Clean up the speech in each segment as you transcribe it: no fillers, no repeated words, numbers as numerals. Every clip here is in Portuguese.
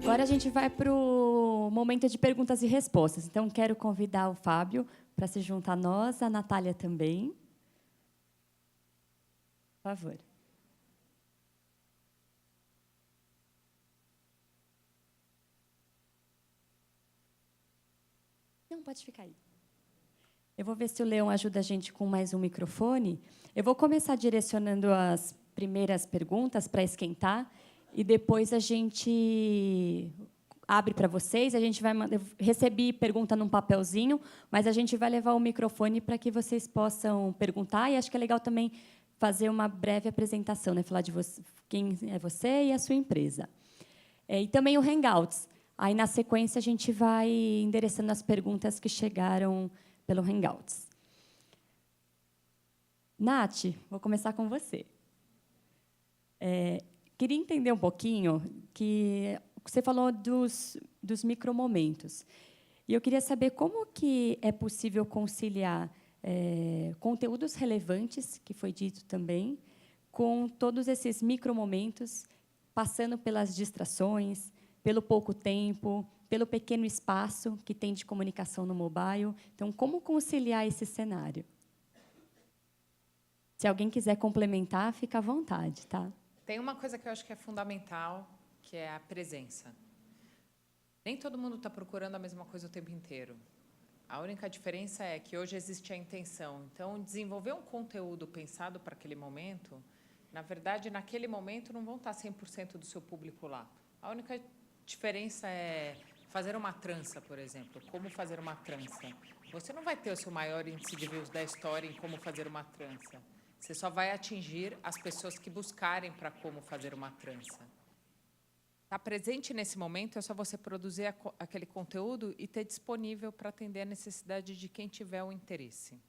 Agora a gente vai para o momento de perguntas e respostas. Então, quero convidar o Fábio para se juntar a nós, a Natália também. Por favor. Não, pode ficar aí. Eu vou ver se o Leão ajuda a gente com mais um microfone. Eu vou começar direcionando as primeiras perguntas para esquentar, e depois a gente abre para vocês. A gente vai eu recebi pergunta num papelzinho, mas a gente vai levar o microfone para que vocês possam perguntar. E acho que é legal também fazer uma breve apresentação, né? Falar de você, quem é você e a sua empresa. E também o Hangouts. Aí, na sequência, a gente vai endereçando as perguntas que chegaram pelo Hangouts. Nath, vou começar com você. Queria entender um pouquinho que você falou dos micromomentos. E eu queria saber como que é possível conciliar conteúdos relevantes, que foi dito também, com todos esses micromomentos, passando pelas distrações, pelo pouco tempo, pelo pequeno espaço que tem de comunicação no mobile. Então, como conciliar esse cenário? Se alguém quiser complementar, fica à vontade, tá? Tem uma coisa que eu acho que é fundamental, que é a presença. Nem todo mundo está procurando a mesma coisa o tempo inteiro. A única diferença é que hoje existe a intenção. Então, desenvolver um conteúdo pensado para aquele momento, na verdade, naquele momento, não vão estar 100% do seu público lá. A única diferença é fazer uma trança, por exemplo. Como fazer uma trança? Você não vai ter o seu maior índice de views da história em como fazer uma trança. Você só vai atingir as pessoas que buscarem para como fazer uma trança. Estar presente nesse momento é só você produzir aquele conteúdo e ter disponível para atender a necessidade de quem tiver o interesse.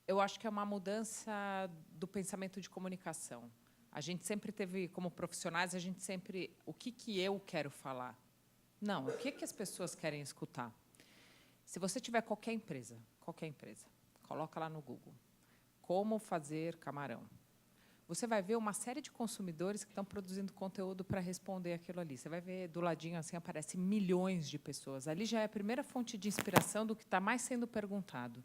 Eu acho que é uma mudança do pensamento de comunicação. A gente sempre teve, como profissionais, a gente sempre... O que eu quero falar? Não, o que as pessoas querem escutar? Se você tiver qualquer empresa, coloca lá no Google. Como fazer camarão. Você vai ver uma série de consumidores que estão produzindo conteúdo para responder aquilo ali. Você vai ver, do ladinho, assim, aparece milhões de pessoas. Ali já é a primeira fonte de inspiração do que está mais sendo perguntado.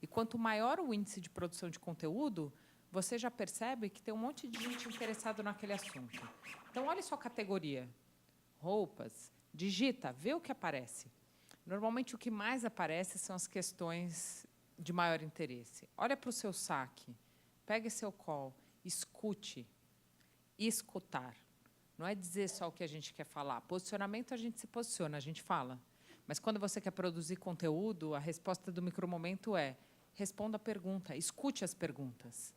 E quanto maior o índice de produção de conteúdo, você já percebe que tem um monte de gente interessada naquele assunto. Então, olhe sua categoria. Roupas. Digita, vê o que aparece. Normalmente, o que mais aparece são as questões de maior interesse. Olha para o seu saque, pegue seu call, escute. Escutar. Não é dizer só o que a gente quer falar. Posicionamento, a gente se posiciona, a gente fala. Mas, quando você quer produzir conteúdo, a resposta do micromomento é: responda a pergunta, escute as perguntas.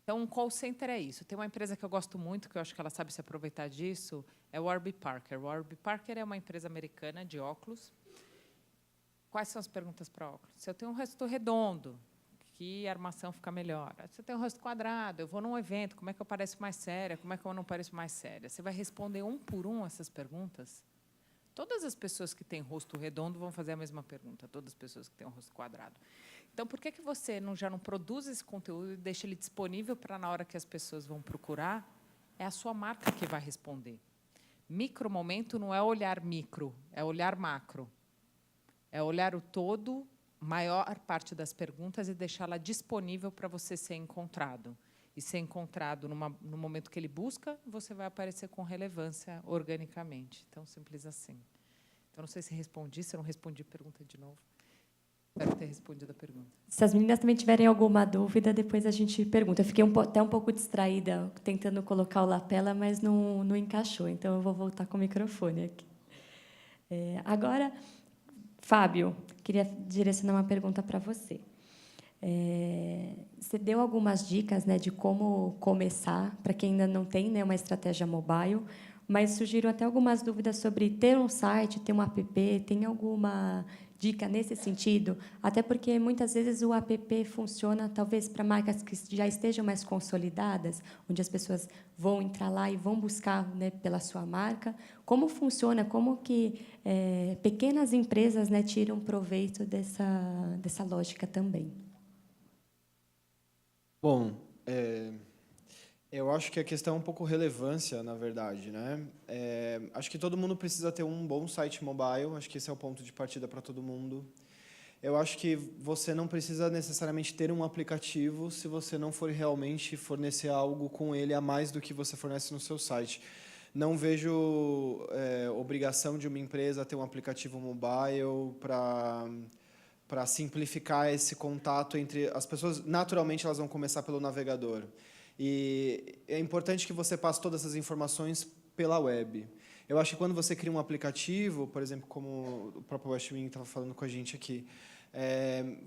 Então, um call center é isso. Tem uma empresa que eu gosto muito, que eu acho que ela sabe se aproveitar disso, é o Warby Parker. O Warby Parker é uma empresa americana de óculos. Quais são as perguntas para óculos? Se eu tenho um rosto redondo, que armação fica melhor? Se eu tenho um rosto quadrado, eu vou num evento, como é que eu pareço mais séria? Como é que eu não pareço mais séria? Você vai responder um por um essas perguntas? Todas as pessoas que têm rosto redondo vão fazer a mesma pergunta, todas as pessoas que têm um rosto quadrado. Então, por que você já não produz esse conteúdo e deixa ele disponível para, na hora que as pessoas vão procurar, é a sua marca que vai responder? Micromomento não é olhar micro, é olhar macro. É olhar o todo, maior parte das perguntas, e deixá-la disponível para você ser encontrado. E ser encontrado no momento que ele busca, você vai aparecer com relevância organicamente. Tão simples assim. Então, não sei se respondi, se eu não respondi, pergunta de novo. Espero ter respondido a pergunta. Se as meninas também tiverem alguma dúvida, depois a gente pergunta. Eu fiquei até um pouco distraída, tentando colocar o lapela, mas não encaixou. Então, eu vou voltar com o microfone aqui. Agora, Fábio, queria direcionar uma pergunta para você. Você deu algumas dicas, né, de como começar, para quem ainda não tem, né, uma estratégia mobile, mas surgiram até algumas dúvidas sobre ter um site, ter um app. Tem alguma dica nesse sentido? Até porque, muitas vezes, o app funciona, talvez, para marcas que já estejam mais consolidadas, onde as pessoas vão entrar lá e vão buscar, né, pela sua marca. Como funciona? Como que pequenas empresas, né, tiram proveito dessa lógica também? Bom, Eu acho que a questão é um pouco relevância, na verdade, né? Acho que todo mundo precisa ter um bom site mobile, acho que esse é o ponto de partida para todo mundo. Eu acho que você não precisa necessariamente ter um aplicativo se você não for realmente fornecer algo com ele a mais do que você fornece no seu site. Não vejo obrigação de uma empresa ter um aplicativo mobile para simplificar esse contato entre as pessoas. Naturalmente, elas vão começar pelo navegador. E é importante que você passe todas essas informações pela web. Eu acho que quando você cria um aplicativo, por exemplo, como o próprio Westwing estava falando com a gente aqui,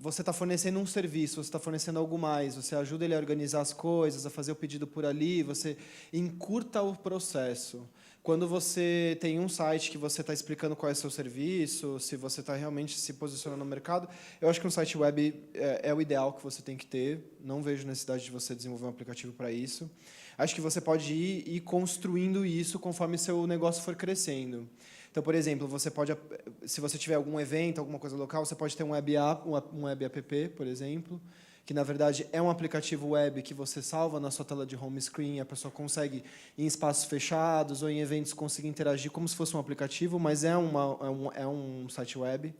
você está fornecendo um serviço, você está fornecendo algo mais, você ajuda ele a organizar as coisas, a fazer o pedido por ali, você encurta o processo. Quando você tem um site que você está explicando qual é o seu serviço, se você está realmente se posicionando no mercado, eu acho que um site web é o ideal que você tem que ter. Não vejo necessidade de você desenvolver um aplicativo para isso. Acho que você pode ir construindo isso conforme seu negócio for crescendo. Então, por exemplo, você pode, se você tiver algum evento, alguma coisa local, você pode ter um web app, por exemplo, que na verdade é um aplicativo web que você salva na sua tela de home screen, e a pessoa consegue, em espaços fechados ou em eventos, conseguir interagir como se fosse um aplicativo, mas é um site web.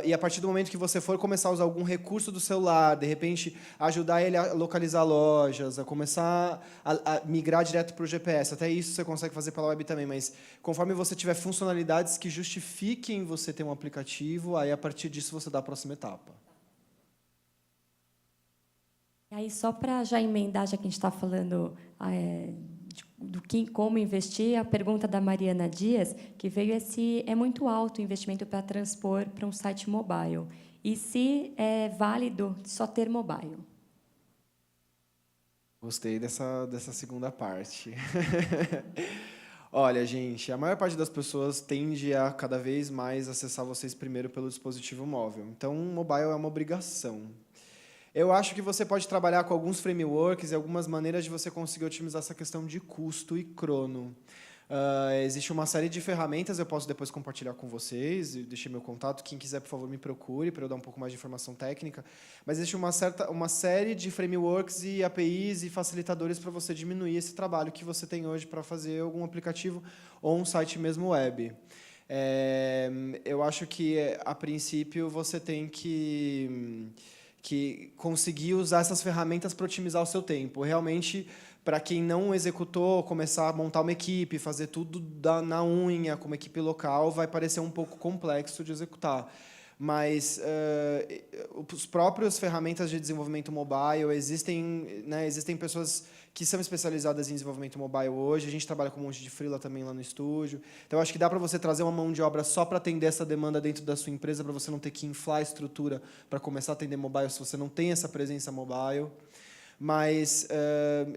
E a partir do momento que você for começar a usar algum recurso do celular, de repente ajudar ele a localizar lojas, a começar a migrar direto para o GPS, até isso você consegue fazer pela web também, mas conforme você tiver funcionalidades que justifiquem você ter um aplicativo, aí a partir disso você dá a próxima etapa. E aí, só para já emendar, já que a gente está falando como investir, a pergunta da Mariana Dias, que veio se é muito alto o investimento para transpor para um site mobile. E se é válido só ter mobile? Gostei dessa segunda parte. Olha, gente, a maior parte das pessoas tende a cada vez mais acessar vocês primeiro pelo dispositivo móvel. Então, mobile é uma obrigação. Eu acho que você pode trabalhar com alguns frameworks e algumas maneiras de você conseguir otimizar essa questão de custo e crono. Existe uma série de ferramentas, eu posso depois compartilhar com vocês, deixei meu contato, quem quiser, por favor, me procure para eu dar um pouco mais de informação técnica, mas existe uma série de frameworks e APIs e facilitadores para você diminuir esse trabalho que você tem hoje para fazer algum aplicativo ou um site mesmo web. Eu acho que, a princípio, você tem que conseguir usar essas ferramentas para otimizar o seu tempo. Realmente, para quem não executou, começar a montar uma equipe, fazer tudo na unha, como equipe local, vai parecer um pouco complexo de executar. Mas os próprios ferramentas de desenvolvimento mobile, existem pessoas que são especializadas em desenvolvimento mobile hoje, a gente trabalha com um monte de freela também lá no estúdio. Então, acho que dá para você trazer uma mão de obra só para atender essa demanda dentro da sua empresa, para você não ter que inflar a estrutura para começar a atender mobile se você não tem essa presença mobile. Mas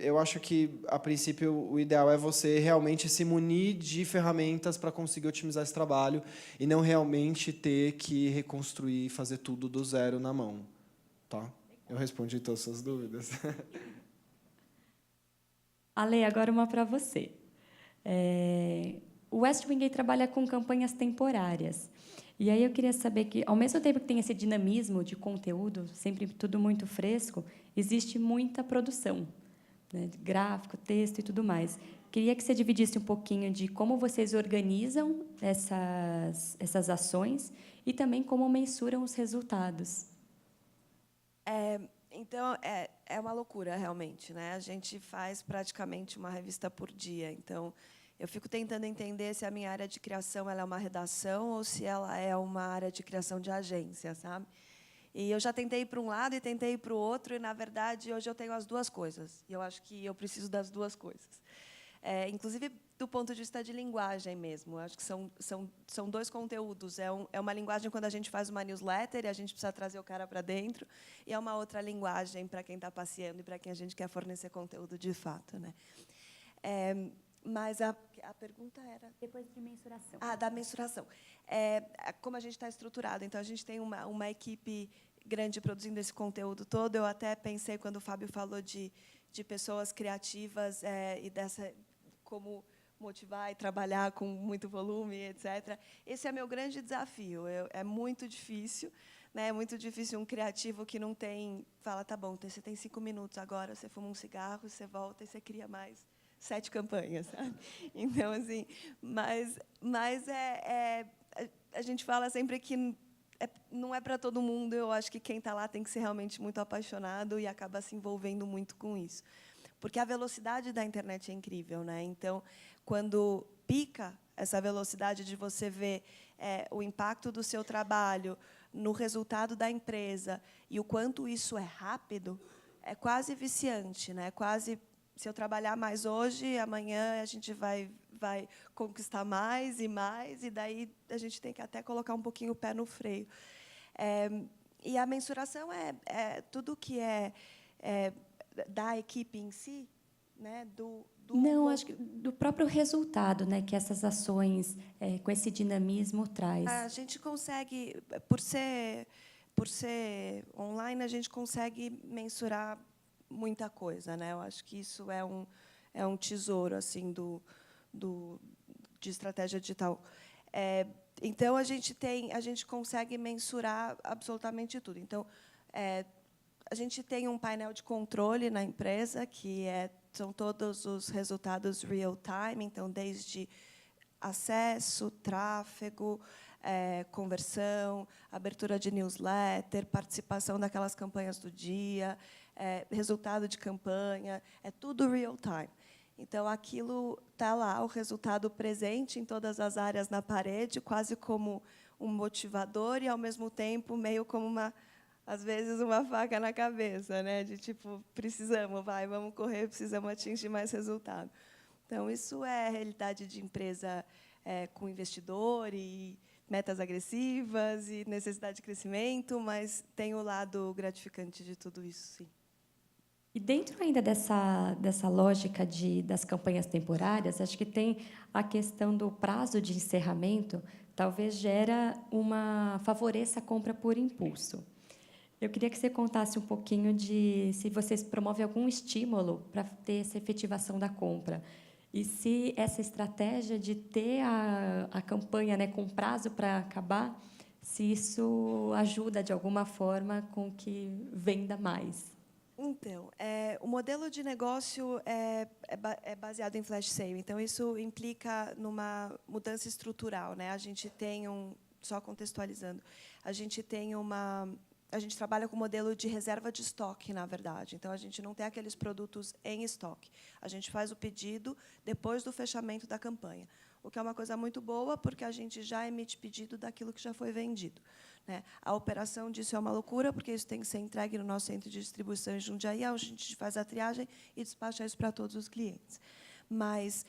eu acho que, a princípio, o ideal é você realmente se munir de ferramentas para conseguir otimizar esse trabalho e não realmente ter que reconstruir e fazer tudo do zero na mão. Tá? Eu respondi todas as suas dúvidas. Ale, agora uma para você. O Westwing trabalha com campanhas temporárias. E aí eu queria saber que, ao mesmo tempo que tem esse dinamismo de conteúdo, sempre tudo muito fresco, existe muita produção, né, de gráfico, texto e tudo mais. Queria que você dividisse um pouquinho de como vocês organizam essas ações e também como mensuram os resultados. Então, é uma loucura, realmente, né? A gente faz praticamente uma revista por dia. Então, eu fico tentando entender se a minha área de criação ela é uma redação ou se ela é uma área de criação de agência, sabe? E eu já tentei ir para um lado e tentei ir para o outro, e, na verdade, hoje eu tenho as duas coisas. E eu acho que eu preciso das duas coisas. Inclusive, do ponto de vista de linguagem mesmo. Eu acho que são dois conteúdos. É uma linguagem quando a gente faz uma newsletter e a gente precisa trazer o cara para dentro, e é uma outra linguagem para quem está passeando e para quem a gente quer fornecer conteúdo de fato, né? Mas a pergunta era... Depois de mensuração. Da mensuração. Como a gente está estruturado. Então, a gente tem uma equipe grande produzindo esse conteúdo todo. Eu até pensei, quando o Fábio falou de pessoas criativas e como motivar e trabalhar com muito volume, etc. Esse é meu grande desafio. É muito difícil, né? É muito difícil um criativo que não tem... Fala, tá bom, você tem 5 minutos agora, você fuma um cigarro, você volta e você cria mais 7 campanhas, sabe? Então, assim, mas a gente fala sempre que não é para todo mundo. Eu acho que quem está lá tem que ser realmente muito apaixonado e acaba se envolvendo muito com isso. Porque a velocidade da internet é incrível, né? Então, quando pica essa velocidade de você ver o impacto do seu trabalho no resultado da empresa e o quanto isso é rápido, é quase viciante, né? Quase, se eu trabalhar mais hoje, amanhã a gente vai conquistar mais, e daí a gente tem que até colocar um pouquinho o pé no freio. E a mensuração é tudo que é da equipe em si, né? Não, acho que do próprio resultado, né, que essas ações com esse dinamismo traz. A gente consegue, por ser online, a gente consegue mensurar muita coisa, né? Eu acho que isso é um tesouro assim de estratégia digital. Então a gente consegue mensurar absolutamente tudo. Então a gente tem um painel de controle na empresa que são todos os resultados real time, então desde acesso, tráfego, conversão, abertura de newsletter, participação daquelas campanhas do dia, resultado de campanha, é tudo real time. Então, aquilo está lá, o resultado presente em todas as áreas na parede, quase como um motivador e, ao mesmo tempo, meio como às vezes, uma faca na cabeça, né? De tipo, vamos correr, precisamos atingir mais resultado. Então, isso é a realidade de empresa com investidor e metas agressivas e necessidade de crescimento, mas tem o lado gratificante de tudo isso, sim. E dentro ainda dessa lógica das campanhas temporárias, acho que tem a questão do prazo de encerramento, talvez favoreça a compra por impulso. Eu queria que você contasse um pouquinho de se vocês promovem algum estímulo para ter essa efetivação da compra. E se essa estratégia de ter a campanha, né, com prazo para acabar, se isso ajuda, de alguma forma, com que venda mais. Então, o modelo de negócio é baseado em flash sale. Então, isso implica numa mudança estrutural, né? A gente tem só contextualizando, a gente trabalha com modelo de reserva de estoque, na verdade. Então, a gente não tem aqueles produtos em estoque. A gente faz o pedido depois do fechamento da campanha, o que é uma coisa muito boa, porque a gente já emite pedido daquilo que já foi vendido, né? A operação disso é uma loucura, porque isso tem que ser entregue no nosso centro de distribuição em Jundiaí, onde a gente faz a triagem e despacha isso para todos os clientes. Mas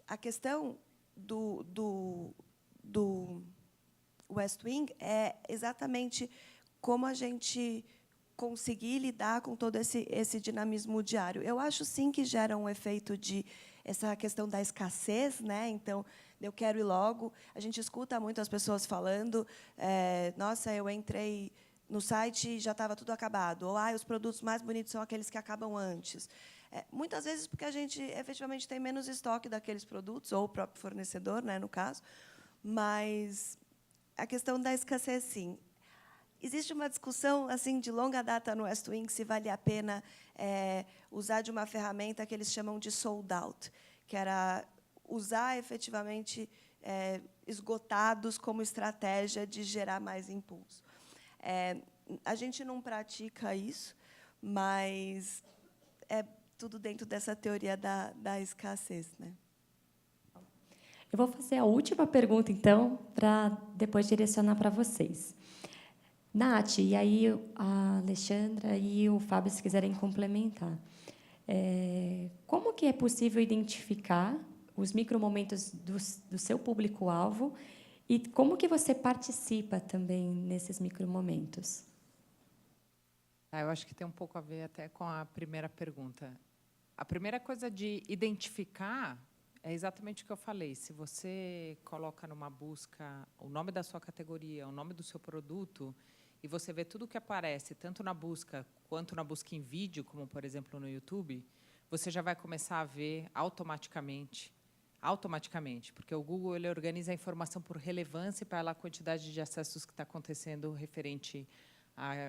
a questão do West Wing é exatamente como a gente conseguir lidar com todo esse dinamismo diário. Eu acho, sim, que gera um efeito essa questão da escassez, né? Então, eu quero ir logo. A gente escuta muito as pessoas falando, nossa, eu entrei no site e já estava tudo acabado. Ou, os produtos mais bonitos são aqueles que acabam antes. Muitas vezes porque a gente, efetivamente, tem menos estoque daqueles produtos, ou o próprio fornecedor, né, no caso. Mas a questão da escassez, sim. Existe uma discussão assim de longa data no West Wing se vale a pena usar de uma ferramenta que eles chamam de sold out, que era usar efetivamente esgotados como estratégia de gerar mais impulso. A gente não pratica isso, mas é tudo dentro dessa teoria da escassez, né? Eu vou fazer a última pergunta, então, para depois direcionar para vocês. Nath, e aí a Alexandra e o Fábio, se quiserem complementar. Como que é possível identificar os micromomentos do seu público-alvo e como que você participa também nesses micromomentos? Eu acho que tem um pouco a ver até com a primeira pergunta. A primeira coisa de identificar é exatamente o que eu falei. Se você coloca numa busca o nome da sua categoria, o nome do seu produto, e você vê tudo o que aparece, tanto na busca quanto na busca em vídeo, como, por exemplo, no YouTube, você já vai começar a ver automaticamente automaticamente, porque o Google ele organiza a informação por relevância para a quantidade de acessos que está acontecendo referente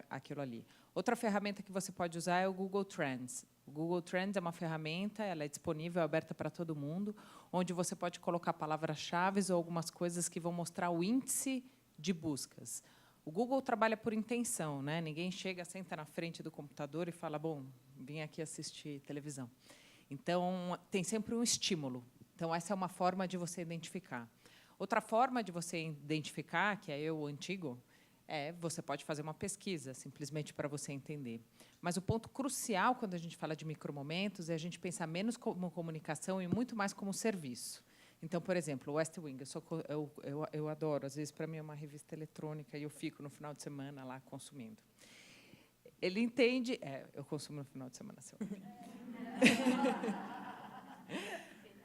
àquilo ali. Outra ferramenta que você pode usar é o Google Trends. O Google Trends é uma ferramenta, ela é disponível, aberta para todo mundo, onde você pode colocar palavras-chave ou algumas coisas que vão mostrar o índice de buscas. O Google trabalha por intenção, né? Ninguém chega, senta na frente do computador e fala, bom, vim aqui assistir televisão. Então, tem sempre um estímulo. Então, essa é uma forma de você identificar. Outra forma de você identificar, que é o antigo, você pode fazer uma pesquisa, simplesmente para você entender. Mas o ponto crucial, quando a gente fala de micromomentos, é a gente pensar menos como comunicação e muito mais como serviço. Então, por exemplo, o West Wing, eu adoro, às vezes, para mim, é uma revista eletrônica, e eu fico, no final de semana, lá consumindo. Ele entende... eu consumo no final de semana, seu.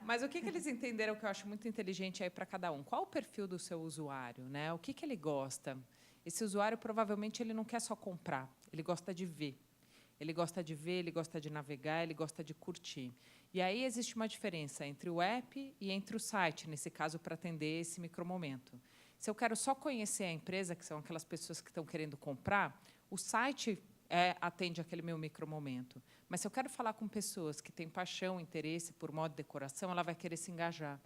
Mas o que eles entenderam que eu acho muito inteligente aí para cada um? Qual o perfil do seu usuário, né? O que ele gosta? Esse usuário, provavelmente, ele não quer só comprar, ele gosta de ver. Ele gosta de ver, ele gosta de navegar, ele gosta de curtir. E aí existe uma diferença entre o app e entre o site, nesse caso, para atender esse micromomento. Se eu quero só conhecer a empresa, que são aquelas pessoas que estão querendo comprar, o site atende aquele meu micromomento. Mas se eu quero falar com pessoas que têm paixão, interesse por moda e decoração, ela vai querer se engajar.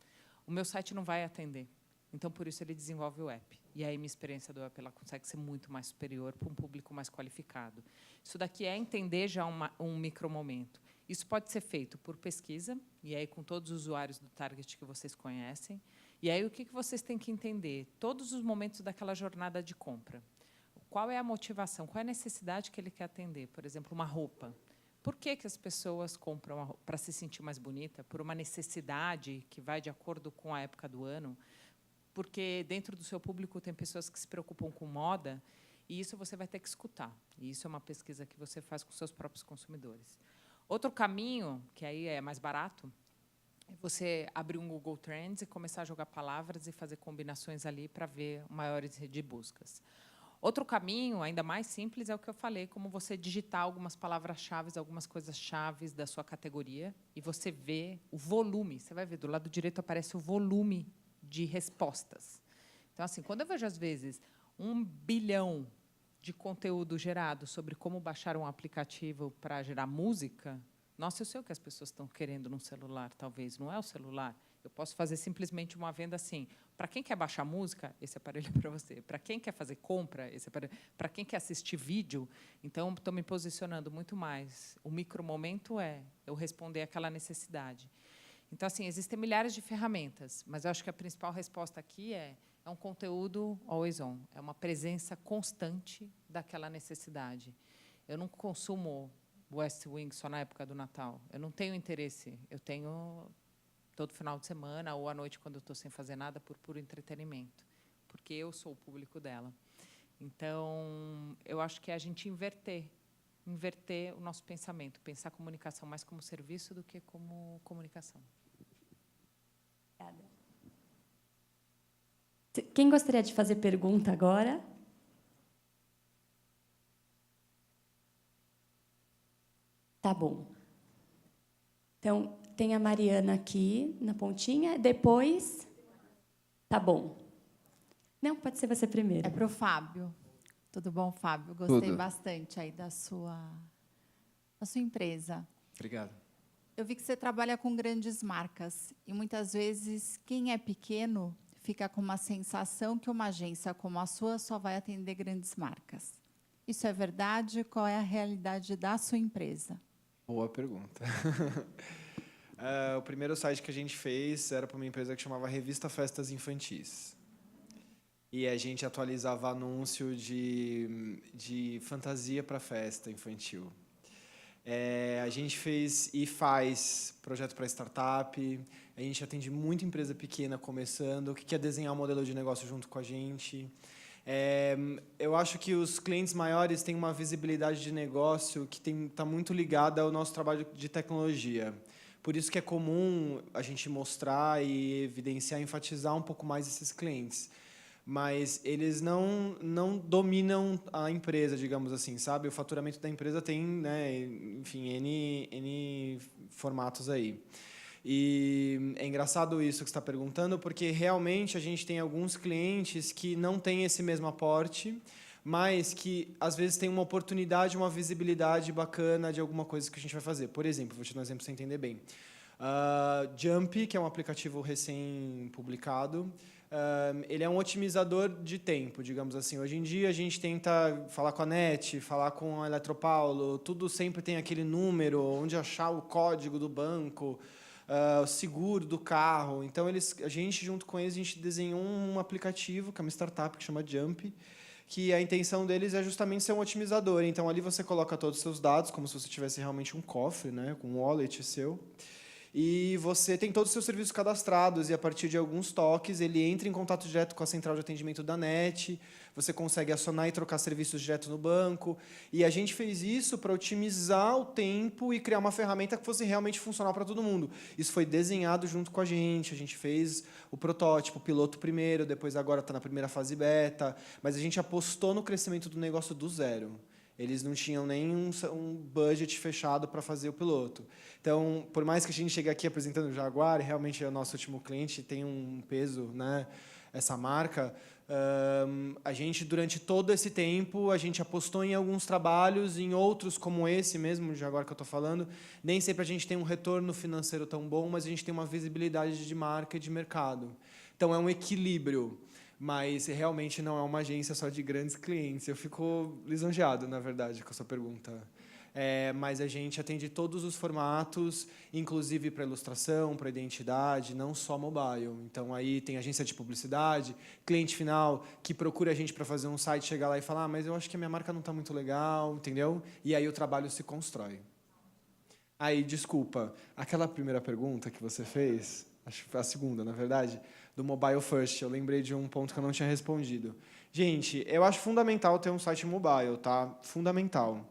O meu site não vai atender. Então, por isso, ele desenvolve o app. E aí, minha experiência do app ela consegue ser muito mais superior para um público mais qualificado. Isso daqui é entender já um micromomento. Isso pode ser feito por pesquisa, e aí com todos os usuários do target que vocês conhecem. E aí, o que vocês têm que entender? Todos os momentos daquela jornada de compra. Qual é a motivação? Qual é a necessidade que ele quer atender? Por exemplo, uma roupa. Por que as pessoas compram para se sentir mais bonita? Por uma necessidade que vai de acordo com a época do ano? Porque dentro do seu público tem pessoas que se preocupam com moda, e isso você vai ter que escutar. E isso é uma pesquisa que você faz com seus próprios consumidores. Outro caminho, que aí é mais barato, é você abrir um Google Trends e começar a jogar palavras e fazer combinações ali para ver maiores de buscas. Outro caminho, ainda mais simples, é o que eu falei, como você digitar algumas palavras-chave, algumas coisas-chave da sua categoria, e você vê o volume. Você vai ver, do lado direito aparece o volume de respostas. Então, assim, quando eu vejo, às vezes, 1 bilhão de conteúdo gerado sobre como baixar um aplicativo para gerar música, nossa, eu sei o que as pessoas estão querendo num celular, talvez. Não é o celular. Eu posso fazer simplesmente uma venda assim. Para quem quer baixar música, esse aparelho é para você. Para quem quer fazer compra, esse aparelho. Para quem quer assistir vídeo, então, estou me posicionando muito mais. O micromomento é eu responder àquela necessidade. Então, assim, existem milhares de ferramentas, mas eu acho que a principal resposta aqui é um conteúdo always on, é uma presença constante daquela necessidade. Eu não consumo West Wing só na época do Natal. Eu não tenho interesse. Eu tenho todo final de semana ou à noite, quando eu estou sem fazer nada, por puro entretenimento, porque eu sou o público dela. Então, eu acho que é a gente inverter o nosso pensamento, pensar a comunicação mais como serviço do que como comunicação. Obrigada. Quem gostaria de fazer pergunta agora? Tá bom. Então, tem a Mariana aqui na pontinha, depois... Tá bom. Não, pode ser você primeiro. É para o Fábio. Tudo bom, Fábio? Gostei Tudo. bastante aí da sua empresa. Obrigado. Eu vi que você trabalha com grandes marcas e, muitas vezes, quem é pequeno fica com uma sensação que uma agência como a sua só vai atender grandes marcas. Isso é verdade? Qual é a realidade da sua empresa? Boa pergunta. O primeiro site que a gente fez era para uma empresa que chamava Revista Festas Infantis. E a gente atualizava anúncio de fantasia para festa infantil. A gente fez e faz projeto para startup. A gente atende muita empresa pequena começando, que quer desenhar um modelo de negócio junto com a gente. Eu acho que os clientes maiores têm uma visibilidade de negócio que está muito ligada ao nosso trabalho de tecnologia. Por isso que é comum a gente mostrar e evidenciar, enfatizar um pouco mais esses clientes. Mas eles não dominam a empresa, digamos assim, sabe? O faturamento da empresa tem, né, enfim, N formatos aí. E é engraçado isso que você está perguntando, porque realmente a gente tem alguns clientes que não têm esse mesmo aporte, mas que, às vezes, tem uma oportunidade, uma visibilidade bacana de alguma coisa que a gente vai fazer. Por exemplo, vou te dar um exemplo para você entender bem. Jump, que é um aplicativo recém-publicado, ele é um otimizador de tempo, digamos assim. Hoje em dia, a gente tenta falar com a NET, falar com a Eletropaulo, tudo sempre tem aquele número, onde achar o código do banco, o seguro do carro. Então, a gente, junto com eles, a gente desenhou um aplicativo, que é uma startup, que chama Jump, que a intenção deles é justamente ser um otimizador. Então, ali você coloca todos os seus dados, como se você tivesse realmente um cofre, né, com um wallet seu, e você tem todos os seus serviços cadastrados, e a partir de alguns toques, ele entra em contato direto com a central de atendimento da NET, você consegue acionar e trocar serviços direto no banco, e a gente fez isso para otimizar o tempo e criar uma ferramenta que fosse realmente funcional para todo mundo. Isso foi desenhado junto com a gente fez o protótipo, o piloto primeiro, depois agora está na primeira fase beta, mas a gente apostou no crescimento do negócio do zero. Eles não tinham nem um budget fechado para fazer o piloto. Então, por mais que a gente chegue aqui apresentando o Jaguar, realmente é o nosso último cliente, tem um peso, né, essa marca, a gente, durante todo esse tempo, a gente apostou em alguns trabalhos, em outros como esse mesmo, Jaguar que eu estou falando, nem sempre a gente tem um retorno financeiro tão bom, mas a gente tem uma visibilidade de marca e de mercado. Então, é um equilíbrio. Mas realmente não é uma agência só de grandes clientes. Eu fico lisonjeado, na verdade, com a sua pergunta. Mas a gente atende todos os formatos, inclusive para ilustração, para identidade, não só mobile. Então, aí tem agência de publicidade, cliente final que procura a gente para fazer um site, chegar lá e falar, mas eu acho que a minha marca não está muito legal, entendeu? E aí o trabalho se constrói. Aí, desculpa, aquela primeira pergunta que você fez, acho que foi a segunda, na verdade, do Mobile First. Eu lembrei de um ponto que eu não tinha respondido. Gente, eu acho fundamental ter um site mobile, tá? Fundamental.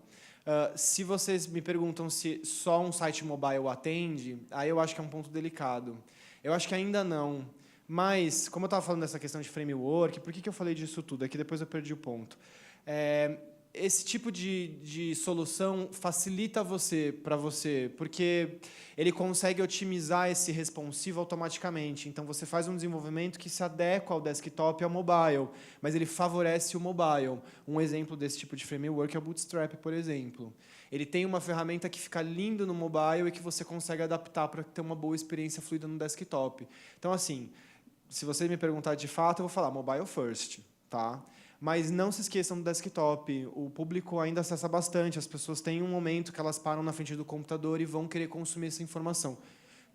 Se vocês me perguntam se só um site mobile atende, aí eu acho que é um ponto delicado. Eu acho que ainda não. Mas, como eu estava falando dessa questão de framework, por que eu falei disso tudo? É que depois eu perdi o ponto. Esse tipo de solução facilita para você, porque ele consegue otimizar esse responsivo automaticamente. Então, você faz um desenvolvimento que se adequa ao desktop e ao mobile, mas ele favorece o mobile. Um exemplo desse tipo de framework é o Bootstrap, por exemplo. Ele tem uma ferramenta que fica linda no mobile e que você consegue adaptar para ter uma boa experiência fluida no desktop. Então, assim, se você me perguntar de fato, eu vou falar mobile first, tá? Mas não se esqueçam do desktop. O público ainda acessa bastante. As pessoas têm um momento que elas param na frente do computador e vão querer consumir essa informação.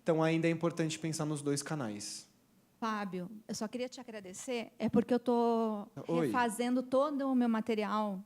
Então, ainda é importante pensar nos dois canais. Fábio, eu só queria te agradecer, porque eu estou refazendo todo o meu material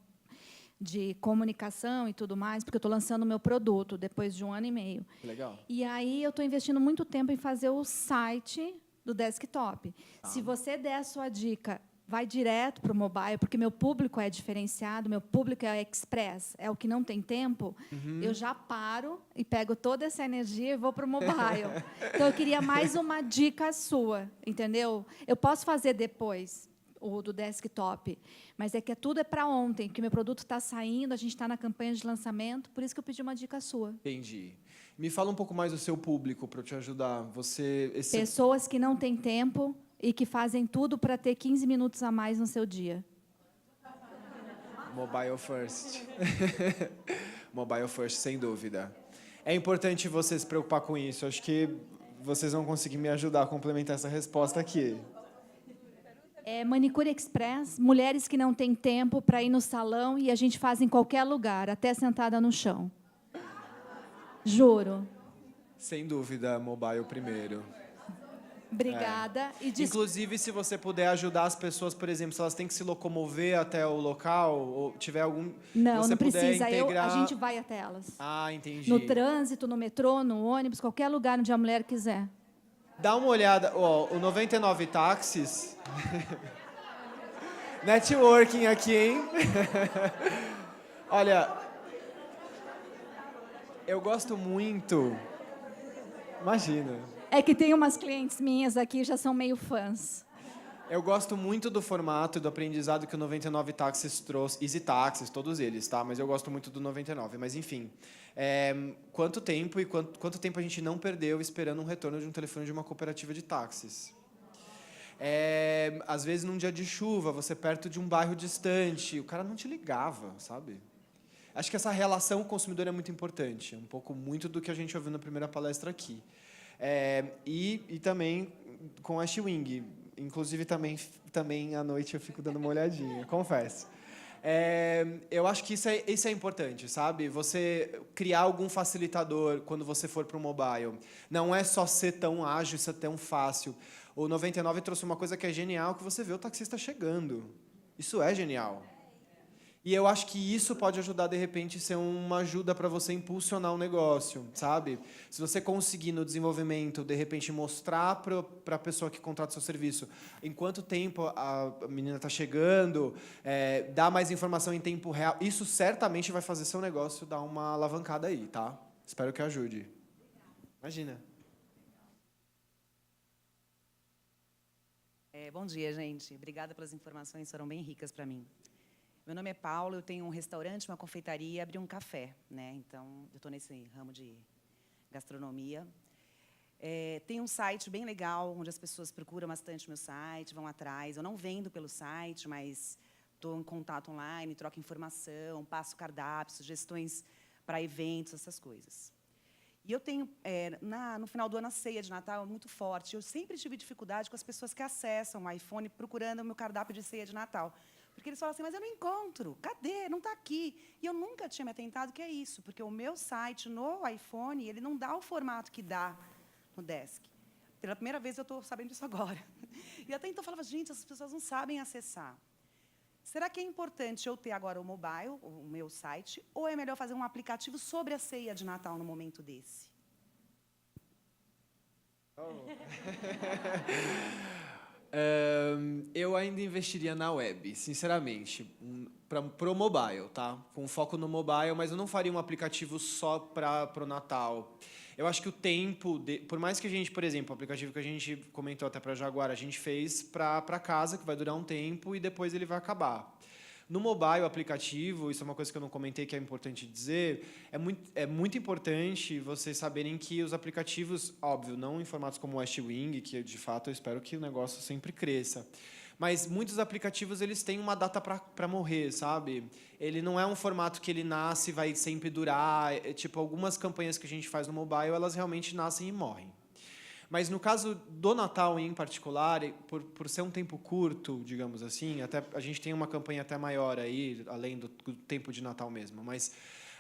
de comunicação e tudo mais, porque eu estou lançando o meu produto depois de 1 ano e meio. Legal. E aí eu estou investindo muito tempo em fazer o site do desktop. Se você der a sua dica, vai direto para o mobile, porque meu público é diferenciado, meu público é express, é o que não tem tempo, eu já paro e pego toda essa energia e vou para o mobile. Então, eu queria mais uma dica sua, entendeu? Eu posso fazer depois o do desktop, mas é que tudo é para ontem, que meu produto está saindo, a gente está na campanha de lançamento, por isso que eu pedi uma dica sua. Entendi. Me fala um pouco mais do seu público, para eu te ajudar. Pessoas que não têm tempo e que fazem tudo para ter 15 minutos a mais no seu dia. Mobile first. Mobile first, sem dúvida. É importante você se preocupar com isso. Acho que vocês vão conseguir me ajudar a complementar essa resposta aqui. Manicure Express, mulheres que não têm tempo para ir no salão e a gente faz em qualquer lugar, até sentada no chão. Juro. Sem dúvida, mobile primeiro. Obrigada. Inclusive, se você puder ajudar as pessoas, por exemplo, se elas têm que se locomover até o local, ou tiver algum... Não precisa. Integrar... A gente vai até elas. Ah, entendi. No trânsito, no metrô, no ônibus, qualquer lugar onde a mulher quiser. Dá uma olhada, o 99 táxis... Networking aqui, hein? Olha, eu gosto muito... Imagina. É que tem umas clientes minhas aqui, já são meio fãs. Eu gosto muito do formato e do aprendizado que o 99 Táxis trouxe. Easy Táxis, todos eles, tá? Mas eu gosto muito do 99. Mas, enfim, quanto tempo a gente não perdeu esperando um retorno de um telefone de uma cooperativa de táxis? Às vezes, num dia de chuva, você perto de um bairro distante, o cara não te ligava, sabe? Acho que essa relação com o consumidor é muito importante. É um pouco muito do que a gente ouviu na primeira palestra aqui. E também com a Wing. Inclusive, também à noite eu fico dando uma olhadinha, confesso. Eu acho que isso é importante, sabe? Você criar algum facilitador quando você for para o mobile. Não é só ser tão ágil, ser tão fácil. O 99 trouxe uma coisa que é genial, que você vê o taxista chegando. Isso é genial. E eu acho que isso pode ajudar, de repente, ser uma ajuda para você impulsionar o negócio, sabe? Se você conseguir, no desenvolvimento, de repente, mostrar para a pessoa que contrata o seu serviço em quanto tempo a menina está chegando, dar mais informação em tempo real, isso certamente vai fazer seu negócio dar uma alavancada aí, tá? Espero que ajude. Imagina. Bom dia, gente. Obrigada pelas informações, foram bem ricas para mim. Meu nome é Paulo, eu tenho um restaurante, uma confeitaria e abri um café, né? Então, eu estou nesse ramo de gastronomia. Tem um site bem legal, onde as pessoas procuram bastante o meu site, vão atrás. Eu não vendo pelo site, mas estou em contato online, troco informação, passo cardápios, sugestões para eventos, essas coisas. E eu tenho, no final do ano, a ceia de Natal é muito forte. Eu sempre tive dificuldade com as pessoas que acessam o iPhone procurando o meu cardápio de ceia de Natal. Porque eles falam assim, mas eu não encontro, cadê? Não está aqui. E eu nunca tinha me atentado que é isso, porque o meu site no iPhone, ele não dá o formato que dá no Desk. Pela primeira vez eu estou sabendo disso agora. E até então eu falava, gente, essas pessoas não sabem acessar. Será que é importante eu ter agora o mobile, o meu site, ou é melhor fazer um aplicativo sobre a ceia de Natal no momento desse? Eu ainda investiria na web, sinceramente, para o mobile, tá? Com foco no mobile, mas eu não faria um aplicativo só para o Natal. Eu acho que o tempo, por mais que a gente, por exemplo, o aplicativo que a gente comentou até para Jaguar, a gente fez para casa, que vai durar um tempo e depois ele vai acabar. No mobile, o aplicativo, isso é uma coisa que eu não comentei que é importante dizer, é muito importante vocês saberem que os aplicativos, óbvio, não em formatos como o Wing, que de fato eu espero que o negócio sempre cresça, mas muitos aplicativos eles têm uma data para morrer, sabe? Ele não é um formato que ele nasce e vai sempre durar. Tipo, algumas campanhas que a gente faz no mobile, elas realmente nascem e morrem. Mas no caso do Natal em particular, por ser um tempo curto, digamos assim, até a gente tem uma campanha até maior aí, além do tempo de Natal mesmo, mas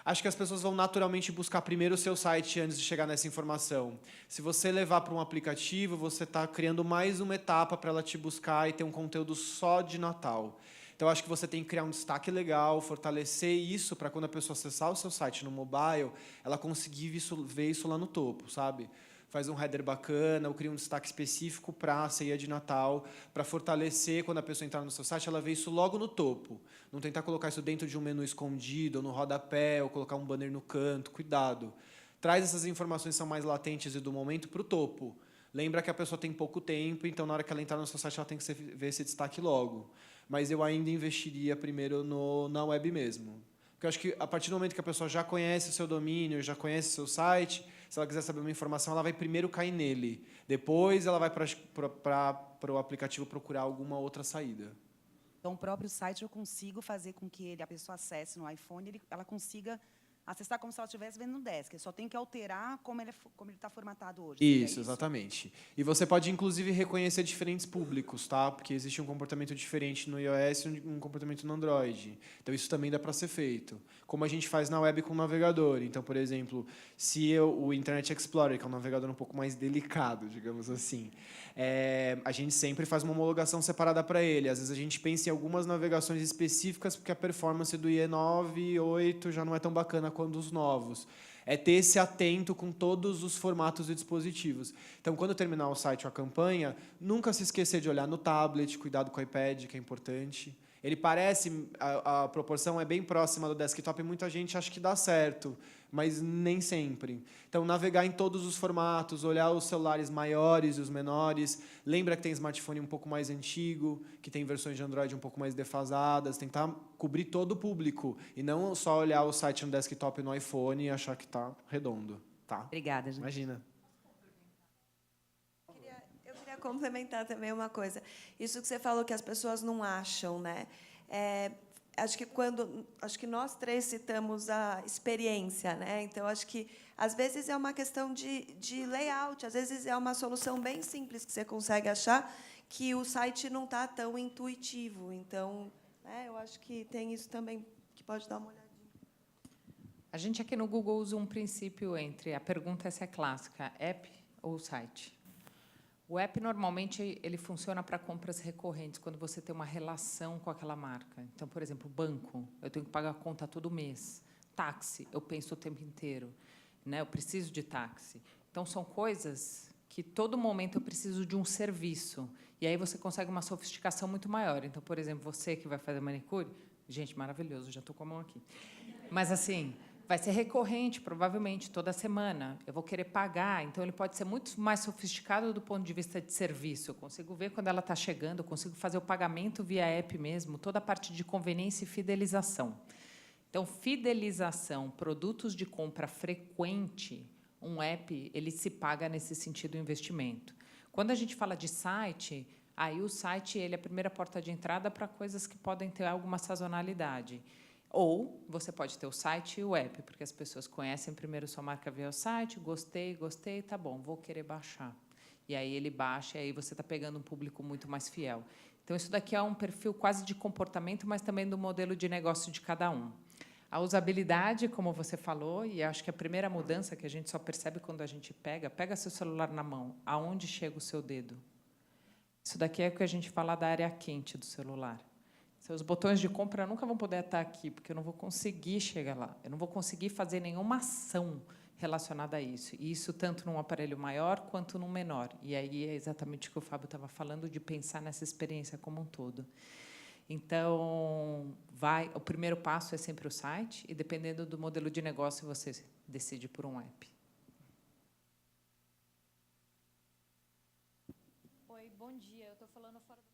acho que as pessoas vão naturalmente buscar primeiro o seu site antes de chegar nessa informação. Se você levar para um aplicativo, você está criando mais uma etapa para ela te buscar e ter um conteúdo só de Natal. Então, acho que você tem que criar um destaque legal, fortalecer isso para quando a pessoa acessar o seu site no mobile, ela conseguir ver isso lá no topo, sabe? Faz um header bacana, ou cria um destaque específico para a ceia de Natal, para fortalecer, quando a pessoa entrar no seu site, ela vê isso logo no topo. Não tentar colocar isso dentro de um menu escondido, ou no rodapé, ou colocar um banner no canto. Cuidado. Traz essas informações que são mais latentes e do momento para o topo. Lembra que a pessoa tem pouco tempo, então, na hora que ela entrar no seu site, ela tem que ver esse destaque logo. Mas eu ainda investiria primeiro na web mesmo. Porque eu acho que, a partir do momento que a pessoa já conhece o seu domínio, já conhece o seu site, se ela quiser saber uma informação, ela vai primeiro cair nele. Depois, ela vai para o aplicativo procurar alguma outra saída. Então, o próprio site eu consigo fazer com que a pessoa acesse no iPhone, ela consiga acessar como se ela estivesse vendo no Desk. Eu só tenho que alterar como ele está formatado hoje. Isso, exatamente. E você pode, inclusive, reconhecer diferentes públicos, tá? Porque existe um comportamento diferente no iOS e um comportamento no Android. Então, isso também dá para ser feito. Como a gente faz na web com o navegador. Então, por exemplo, se o Internet Explorer, que é um navegador um pouco mais delicado, digamos assim, a gente sempre faz uma homologação separada para ele. Às vezes, a gente pensa em algumas navegações específicas, porque a performance do IE9 e 8 já não é tão bacana quanto os novos. É ter esse atento com todos os formatos e dispositivos. Então, quando terminar o site ou a campanha, nunca se esquecer de olhar no tablet, cuidado com o iPad, que é importante. Ele parece, a proporção é bem próxima do desktop e muita gente acha que dá certo, mas nem sempre. Então, navegar em todos os formatos, olhar os celulares maiores e os menores, lembra que tem smartphone um pouco mais antigo, que tem versões de Android um pouco mais defasadas, tentar cobrir todo o público, e não só olhar o site no desktop no iPhone e achar que está redondo. Tá? Obrigada, gente. Imagina. Eu queria complementar também uma coisa. Isso que você falou que as pessoas não acham, né? Acho que nós três citamos a experiência, né? Então acho que às vezes é uma questão de layout, às vezes é uma solução bem simples que você consegue achar que o site não está tão intuitivo. Então, eu acho que tem isso também que pode dar uma olhadinha. A gente aqui no Google usa um princípio entre a pergunta essa é clássica, app ou site. O app, normalmente, ele funciona para compras recorrentes, quando você tem uma relação com aquela marca. Então, por exemplo, banco, eu tenho que pagar a conta todo mês. Táxi, eu penso o tempo inteiro. Né? Eu preciso de táxi. Então, são coisas que, todo momento, eu preciso de um serviço. E aí você consegue uma sofisticação muito maior. Então, por exemplo, você que vai fazer manicure... Gente, maravilhoso, já estou com a mão aqui. Mas, assim... vai ser recorrente, provavelmente, toda semana. Eu vou querer pagar, então ele pode ser muito mais sofisticado do ponto de vista de serviço. Eu consigo ver quando ela está chegando, eu consigo fazer o pagamento via app mesmo, toda a parte de conveniência e fidelização. Então, fidelização, produtos de compra frequente, um app, ele se paga nesse sentido o investimento. Quando a gente fala de site, aí o site ele é a primeira porta de entrada para coisas que podem ter alguma sazonalidade. Ou você pode ter o site e o app, porque as pessoas conhecem primeiro sua marca via o site, gostei, tá bom, vou querer baixar. E aí ele baixa, e aí você está pegando um público muito mais fiel. Então, isso daqui é um perfil quase de comportamento, mas também do modelo de negócio de cada um. A usabilidade, como você falou, e acho que a primeira mudança que a gente só percebe quando a gente pega seu celular na mão, aonde chega o seu dedo? Isso daqui é o que a gente fala da área quente do celular. Os botões de compra nunca vão poder estar aqui, porque eu não vou conseguir chegar lá. Eu não vou conseguir fazer nenhuma ação relacionada a isso. E isso tanto num aparelho maior quanto num menor. E aí é exatamente o que o Fábio estava falando, de pensar nessa experiência como um todo. Então, o primeiro passo é sempre o site, e, dependendo do modelo de negócio, você decide por um app. Oi, bom dia. Eu estou falando fora do...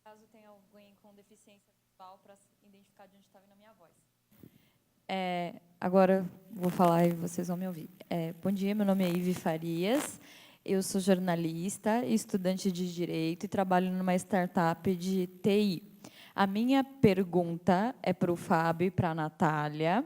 Caso tenha alguém com deficiência visual, para identificar de onde está vindo a minha voz. Agora vou falar e vocês vão me ouvir. Bom dia, meu nome é Ive Farias, eu sou jornalista, estudante de Direito e trabalho numa startup de TI. A minha pergunta é para o Fábio e para a Natália,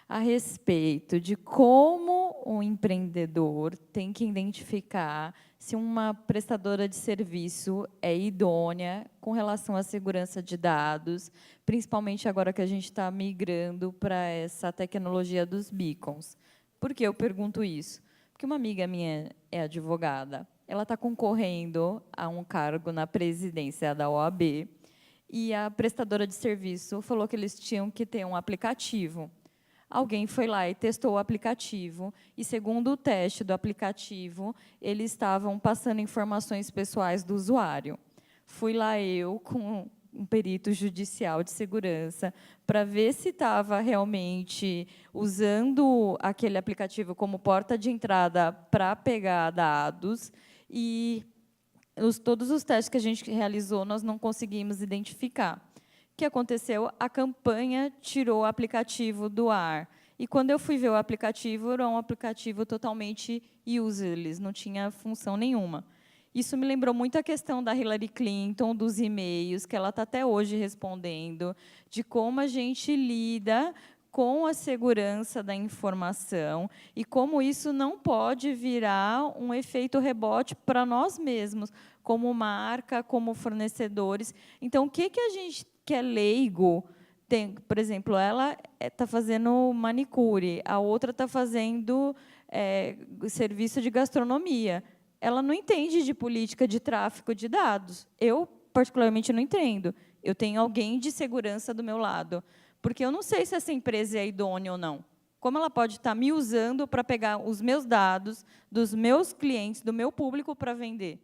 a respeito de como um empreendedor tem que identificar se uma prestadora de serviço é idônea com relação à segurança de dados, principalmente agora que a gente está migrando para essa tecnologia dos beacons. Por que eu pergunto isso? Porque uma amiga minha é advogada, ela está concorrendo a um cargo na presidência da OAB, e a prestadora de serviço falou que eles tinham que ter um aplicativo. Alguém foi lá e testou o aplicativo, e, segundo o teste do aplicativo, eles estavam passando informações pessoais do usuário. Fui lá eu, com um perito judicial de segurança, para ver se estava realmente usando aquele aplicativo como porta de entrada para pegar dados, e todos os testes que a gente realizou, nós não conseguimos identificar. O que aconteceu? A campanha tirou o aplicativo do ar. E, quando eu fui ver o aplicativo, era um aplicativo totalmente useless, não tinha função nenhuma. Isso me lembrou muito a questão da Hillary Clinton, dos e-mails, que ela está até hoje respondendo, de como a gente lida com a segurança da informação e como isso não pode virar um efeito rebote para nós mesmos, como marca, como fornecedores. Então, o que a gente, que é leigo, tem? Por exemplo, ela está fazendo manicure, a outra está fazendo serviço de gastronomia. Ela não entende de política de tráfico de dados. Eu, particularmente, não entendo. Eu tenho alguém de segurança do meu lado, porque eu não sei se essa empresa é idônea ou não. Como ela pode estar me usando para pegar os meus dados, dos meus clientes, do meu público, para vender?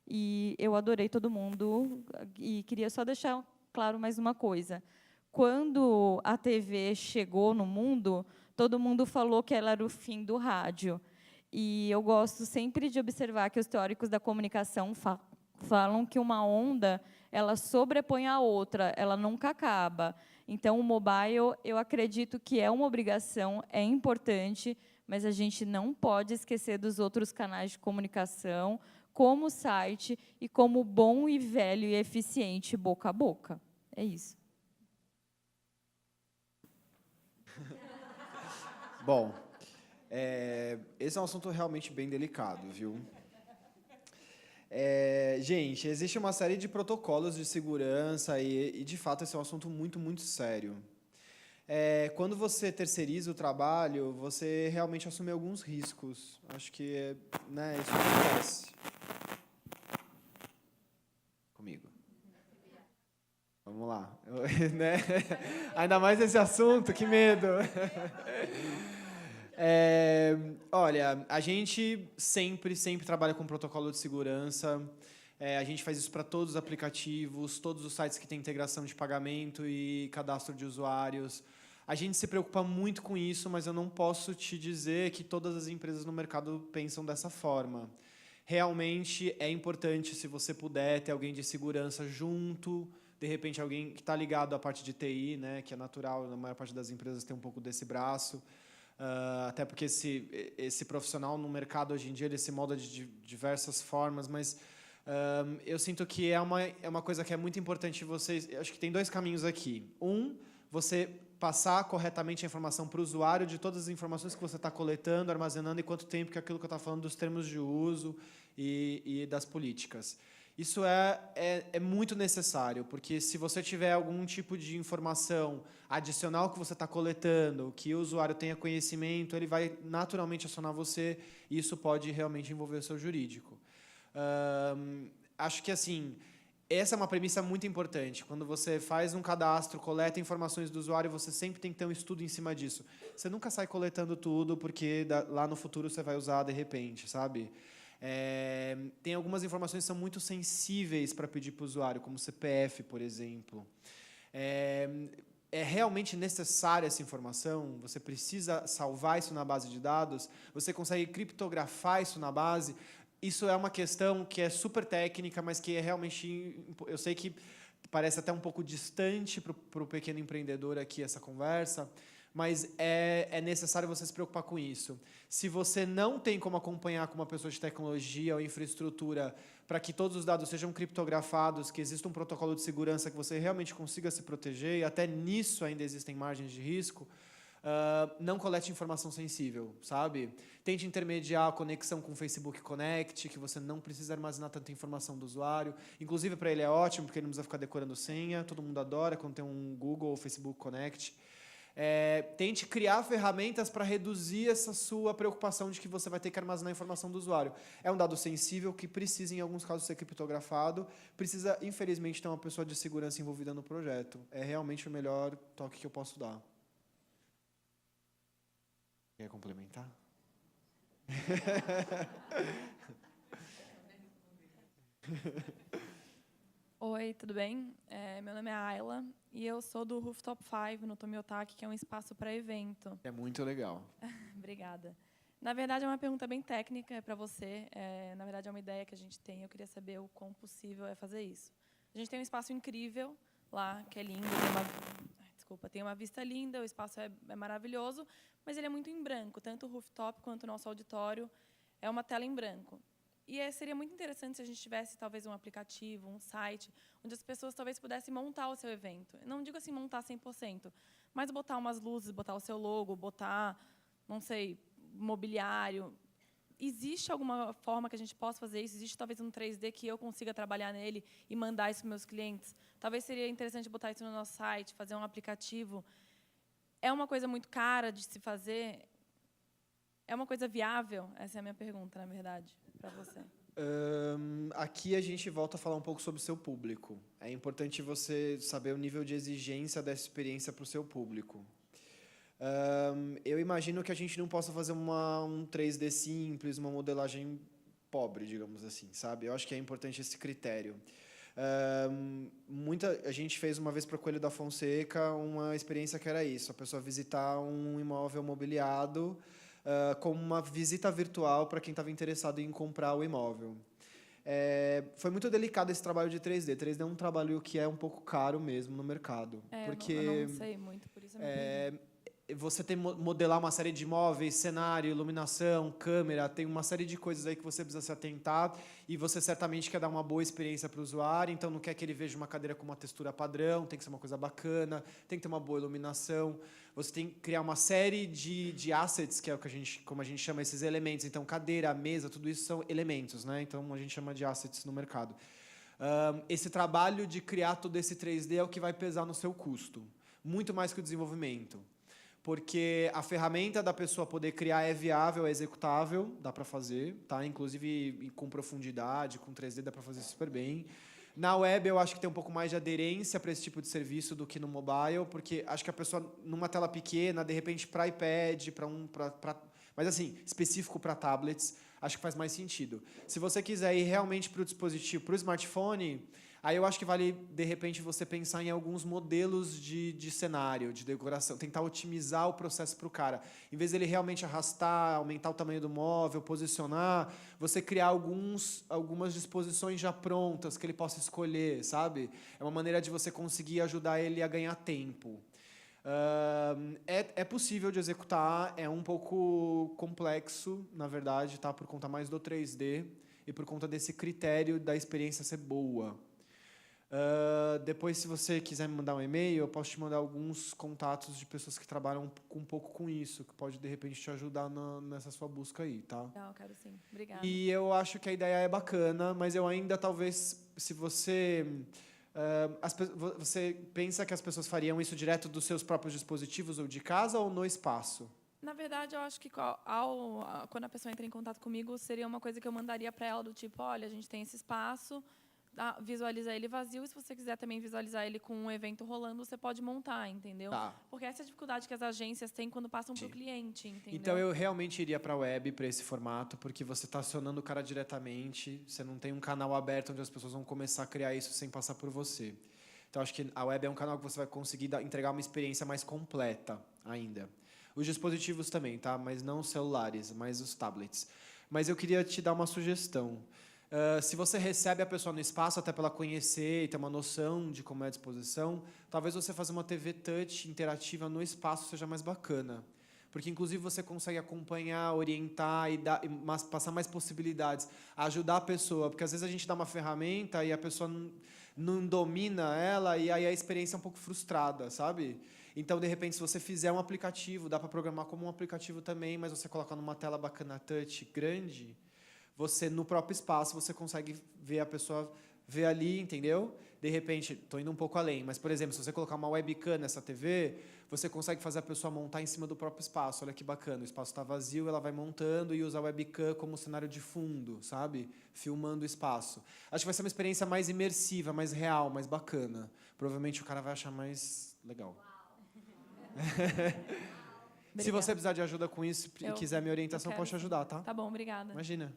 E eu adorei todo mundo, e queria só deixar claro mais uma coisa. Quando a TV chegou no mundo, todo mundo falou que ela era o fim do rádio. E eu gosto sempre de observar que os teóricos da comunicação falam que uma onda, ela sobrepõe a outra, ela nunca acaba. Então, o mobile, eu acredito que é uma obrigação, é importante, mas a gente não pode esquecer dos outros canais de comunicação, como o site e como bom e velho e eficiente boca a boca. É isso. Bom, esse é um assunto realmente bem delicado, viu? Gente, existe uma série de protocolos de segurança e, de fato, esse é um assunto muito, muito sério. Quando você terceiriza o trabalho, você realmente assume alguns riscos. Acho que né, isso acontece. Comigo. Vamos lá. Né? Ainda mais esse assunto, que medo. Olha, a gente sempre trabalha com protocolo de segurança. A gente faz isso para todos os aplicativos, todos os sites que têm integração de pagamento e cadastro de usuários. A gente se preocupa muito com isso, mas eu não posso te dizer que todas as empresas no mercado pensam dessa forma. Realmente é importante, se você puder, ter alguém de segurança junto, de repente alguém que está ligado à parte de TI, né, que é natural, na maior parte das empresas tem um pouco desse braço. Até porque esse profissional no mercado hoje em dia ele se molda de diversas formas, mas eu sinto que é uma coisa que é muito importante vocês. Acho que tem dois caminhos aqui. Você passar corretamente a informação para o usuário de todas as informações que você está coletando, armazenando, e quanto tempo que aquilo que eu estou falando dos termos de uso e das políticas. Isso é muito necessário, porque se você tiver algum tipo de informação adicional que você está coletando, que o usuário tenha conhecimento, ele vai naturalmente acionar você, e isso pode realmente envolver o seu jurídico. Acho que, assim, essa é uma premissa muito importante. Quando você faz um cadastro, coleta informações do usuário, você sempre tem que ter um estudo em cima disso. Você nunca sai coletando tudo, porque lá no futuro você vai usar de repente, sabe? Tem algumas informações que são muito sensíveis para pedir para o usuário, como CPF, por exemplo. É realmente necessária essa informação? Você precisa salvar isso na base de dados? Você consegue criptografar isso na base? Isso é uma questão que é super técnica, mas que é realmente... Eu sei que parece até um pouco distante para o pequeno empreendedor aqui essa conversa, mas é necessário você se preocupar com isso. Se você não tem como acompanhar com uma pessoa de tecnologia ou infraestrutura para que todos os dados sejam criptografados, que exista um protocolo de segurança que você realmente consiga se proteger, e até nisso ainda existem margens de risco, não colete informação sensível, sabe? Tente intermediar a conexão com o Facebook Connect, que você não precisa armazenar tanta informação do usuário. Inclusive, para ele é ótimo, porque ele não precisa ficar decorando senha. Todo mundo adora quando tem um Google ou Facebook Connect. Tente criar ferramentas para reduzir essa sua preocupação de que você vai ter que armazenar a informação do usuário. É um dado sensível que precisa, em alguns casos, ser criptografado. Precisa, infelizmente, ter uma pessoa de segurança envolvida no projeto. É realmente o melhor toque que eu posso dar. Quer complementar? Oi, tudo bem? Meu nome é Ayla e eu sou do Rooftop 5 no Tomiotaki, que é um espaço para evento. É muito legal. Obrigada. Na verdade, é uma pergunta bem técnica para você. Na verdade, é uma ideia que a gente tem. Eu queria saber o quão possível é fazer isso. A gente tem um espaço incrível lá, que é lindo. Tem uma vista linda, o espaço é maravilhoso, mas ele é muito em branco. Tanto o rooftop quanto o nosso auditório é uma tela em branco. E seria muito interessante se a gente tivesse, talvez, um aplicativo, um site, onde as pessoas talvez pudessem montar o seu evento. Não digo assim montar 100%, mas botar umas luzes, botar o seu logo, botar, não sei, mobiliário. Existe alguma forma que a gente possa fazer isso? Existe talvez um 3D que eu consiga trabalhar nele e mandar isso para meus clientes? Talvez seria interessante botar isso no nosso site, fazer um aplicativo. É uma coisa muito cara de se fazer? É uma coisa viável? Essa é a minha pergunta, na verdade, para você. Aqui a gente volta a falar um pouco sobre o seu público. É importante você saber o nível de exigência dessa experiência para o seu público. Eu imagino que a gente não possa fazer um 3D simples, uma modelagem pobre, digamos assim, sabe? Eu acho que é importante esse critério. A gente fez uma vez para Coelho da Fonseca uma experiência que era isso, a pessoa visitar um imóvel mobiliado como uma visita virtual para quem estava interessado em comprar o imóvel. Foi muito delicado esse trabalho de 3D. 3D é um trabalho que é um pouco caro mesmo no mercado. Porque eu não sei muito, por isso você tem modelar uma série de imóveis, cenário, iluminação, câmera, tem uma série de coisas aí que você precisa se atentar e você certamente quer dar uma boa experiência para o usuário, então não quer que ele veja uma cadeira com uma textura padrão, tem que ser uma coisa bacana, tem que ter uma boa iluminação. Você tem que criar uma série de assets, que é o que como a gente chama esses elementos. Então, cadeira, mesa, tudo isso são elementos, né? Então, a gente chama de assets no mercado. Esse trabalho de criar todo esse 3D é o que vai pesar no seu custo, muito mais que o desenvolvimento. Porque a ferramenta da pessoa poder criar é viável, é executável, dá para fazer, tá? Inclusive com profundidade, com 3D dá para fazer super bem. Na web eu acho que tem um pouco mais de aderência para esse tipo de serviço do que no mobile, porque acho que a pessoa numa tela pequena, de repente para iPad, mas assim, específico para tablets, acho que faz mais sentido. Se você quiser ir realmente para o dispositivo, para o smartphone, aí eu acho que vale, de repente, você pensar em alguns modelos de cenário, de decoração, tentar otimizar o processo para o cara. Em vez dele realmente arrastar, aumentar o tamanho do móvel, posicionar, você criar algumas disposições já prontas que ele possa escolher, sabe? É uma maneira de você conseguir ajudar ele a ganhar tempo. É possível de executar, é um pouco complexo, na verdade, tá? Por conta mais do 3D e por conta desse critério da experiência ser boa. Depois, se você quiser me mandar um e-mail, eu posso te mandar alguns contatos de pessoas que trabalham um pouco com isso, que pode, de repente, te ajudar nessa sua busca aí, tá? Legal, quero sim. Obrigada. E eu acho que a ideia é bacana, mas eu ainda, talvez, se você... você pensa que as pessoas fariam isso direto dos seus próprios dispositivos ou de casa ou no espaço? Na verdade, eu acho que quando a pessoa entra em contato comigo, seria uma coisa que eu mandaria para ela do tipo, olha, a gente tem esse espaço, visualiza ele vazio, e se você quiser também visualizar ele com um evento rolando, você pode montar, entendeu? Tá. Porque essa é a dificuldade que as agências têm quando passam para o cliente, entendeu? Então, eu realmente iria para a web, para esse formato, porque você está acionando o cara diretamente, você não tem um canal aberto onde as pessoas vão começar a criar isso sem passar por você. Então, acho que a web é um canal que você vai conseguir entregar uma experiência mais completa ainda. Os dispositivos também, tá? Mas não os celulares, mas os tablets. Mas eu queria te dar uma sugestão. Se você recebe a pessoa no espaço, até para ela conhecer e ter uma noção de como é a disposição, talvez você fazer uma TV touch interativa no espaço seja mais bacana. Porque, inclusive, você consegue acompanhar, orientar e passar mais possibilidades, ajudar a pessoa. Porque, às vezes, a gente dá uma ferramenta e a pessoa não domina ela e aí a experiência é um pouco frustrada, sabe? Então, de repente, se você fizer um aplicativo, dá para programar como um aplicativo também, mas você colocar numa tela bacana touch grande, você, no próprio espaço, você consegue ver a pessoa ver ali, entendeu? De repente, estou indo um pouco além, mas, por exemplo, se você colocar uma webcam nessa TV, você consegue fazer a pessoa montar em cima do próprio espaço. Olha que bacana, o espaço está vazio, ela vai montando e usa a webcam como cenário de fundo, sabe? Filmando o espaço. Acho que vai ser uma experiência mais imersiva, mais real, mais bacana. Provavelmente o cara vai achar mais legal. Se você precisar de ajuda com isso e quiser minha orientação, eu posso te ajudar, tá? Tá bom, obrigada. Imagina.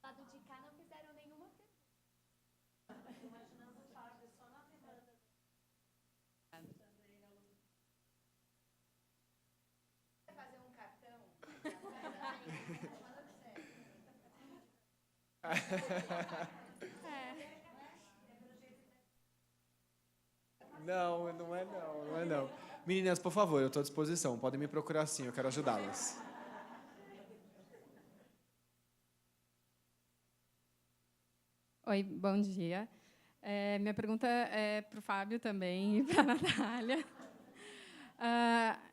Lado de cá não fizeram nenhuma pergunta. Imaginando só na demanda. Quer fazer um cartão? Não é não. Meninas, por favor, eu estou à disposição. Podem me procurar sim, eu quero ajudá-las. Oi, bom dia. Minha pergunta é para o Fábio também e para a Natália.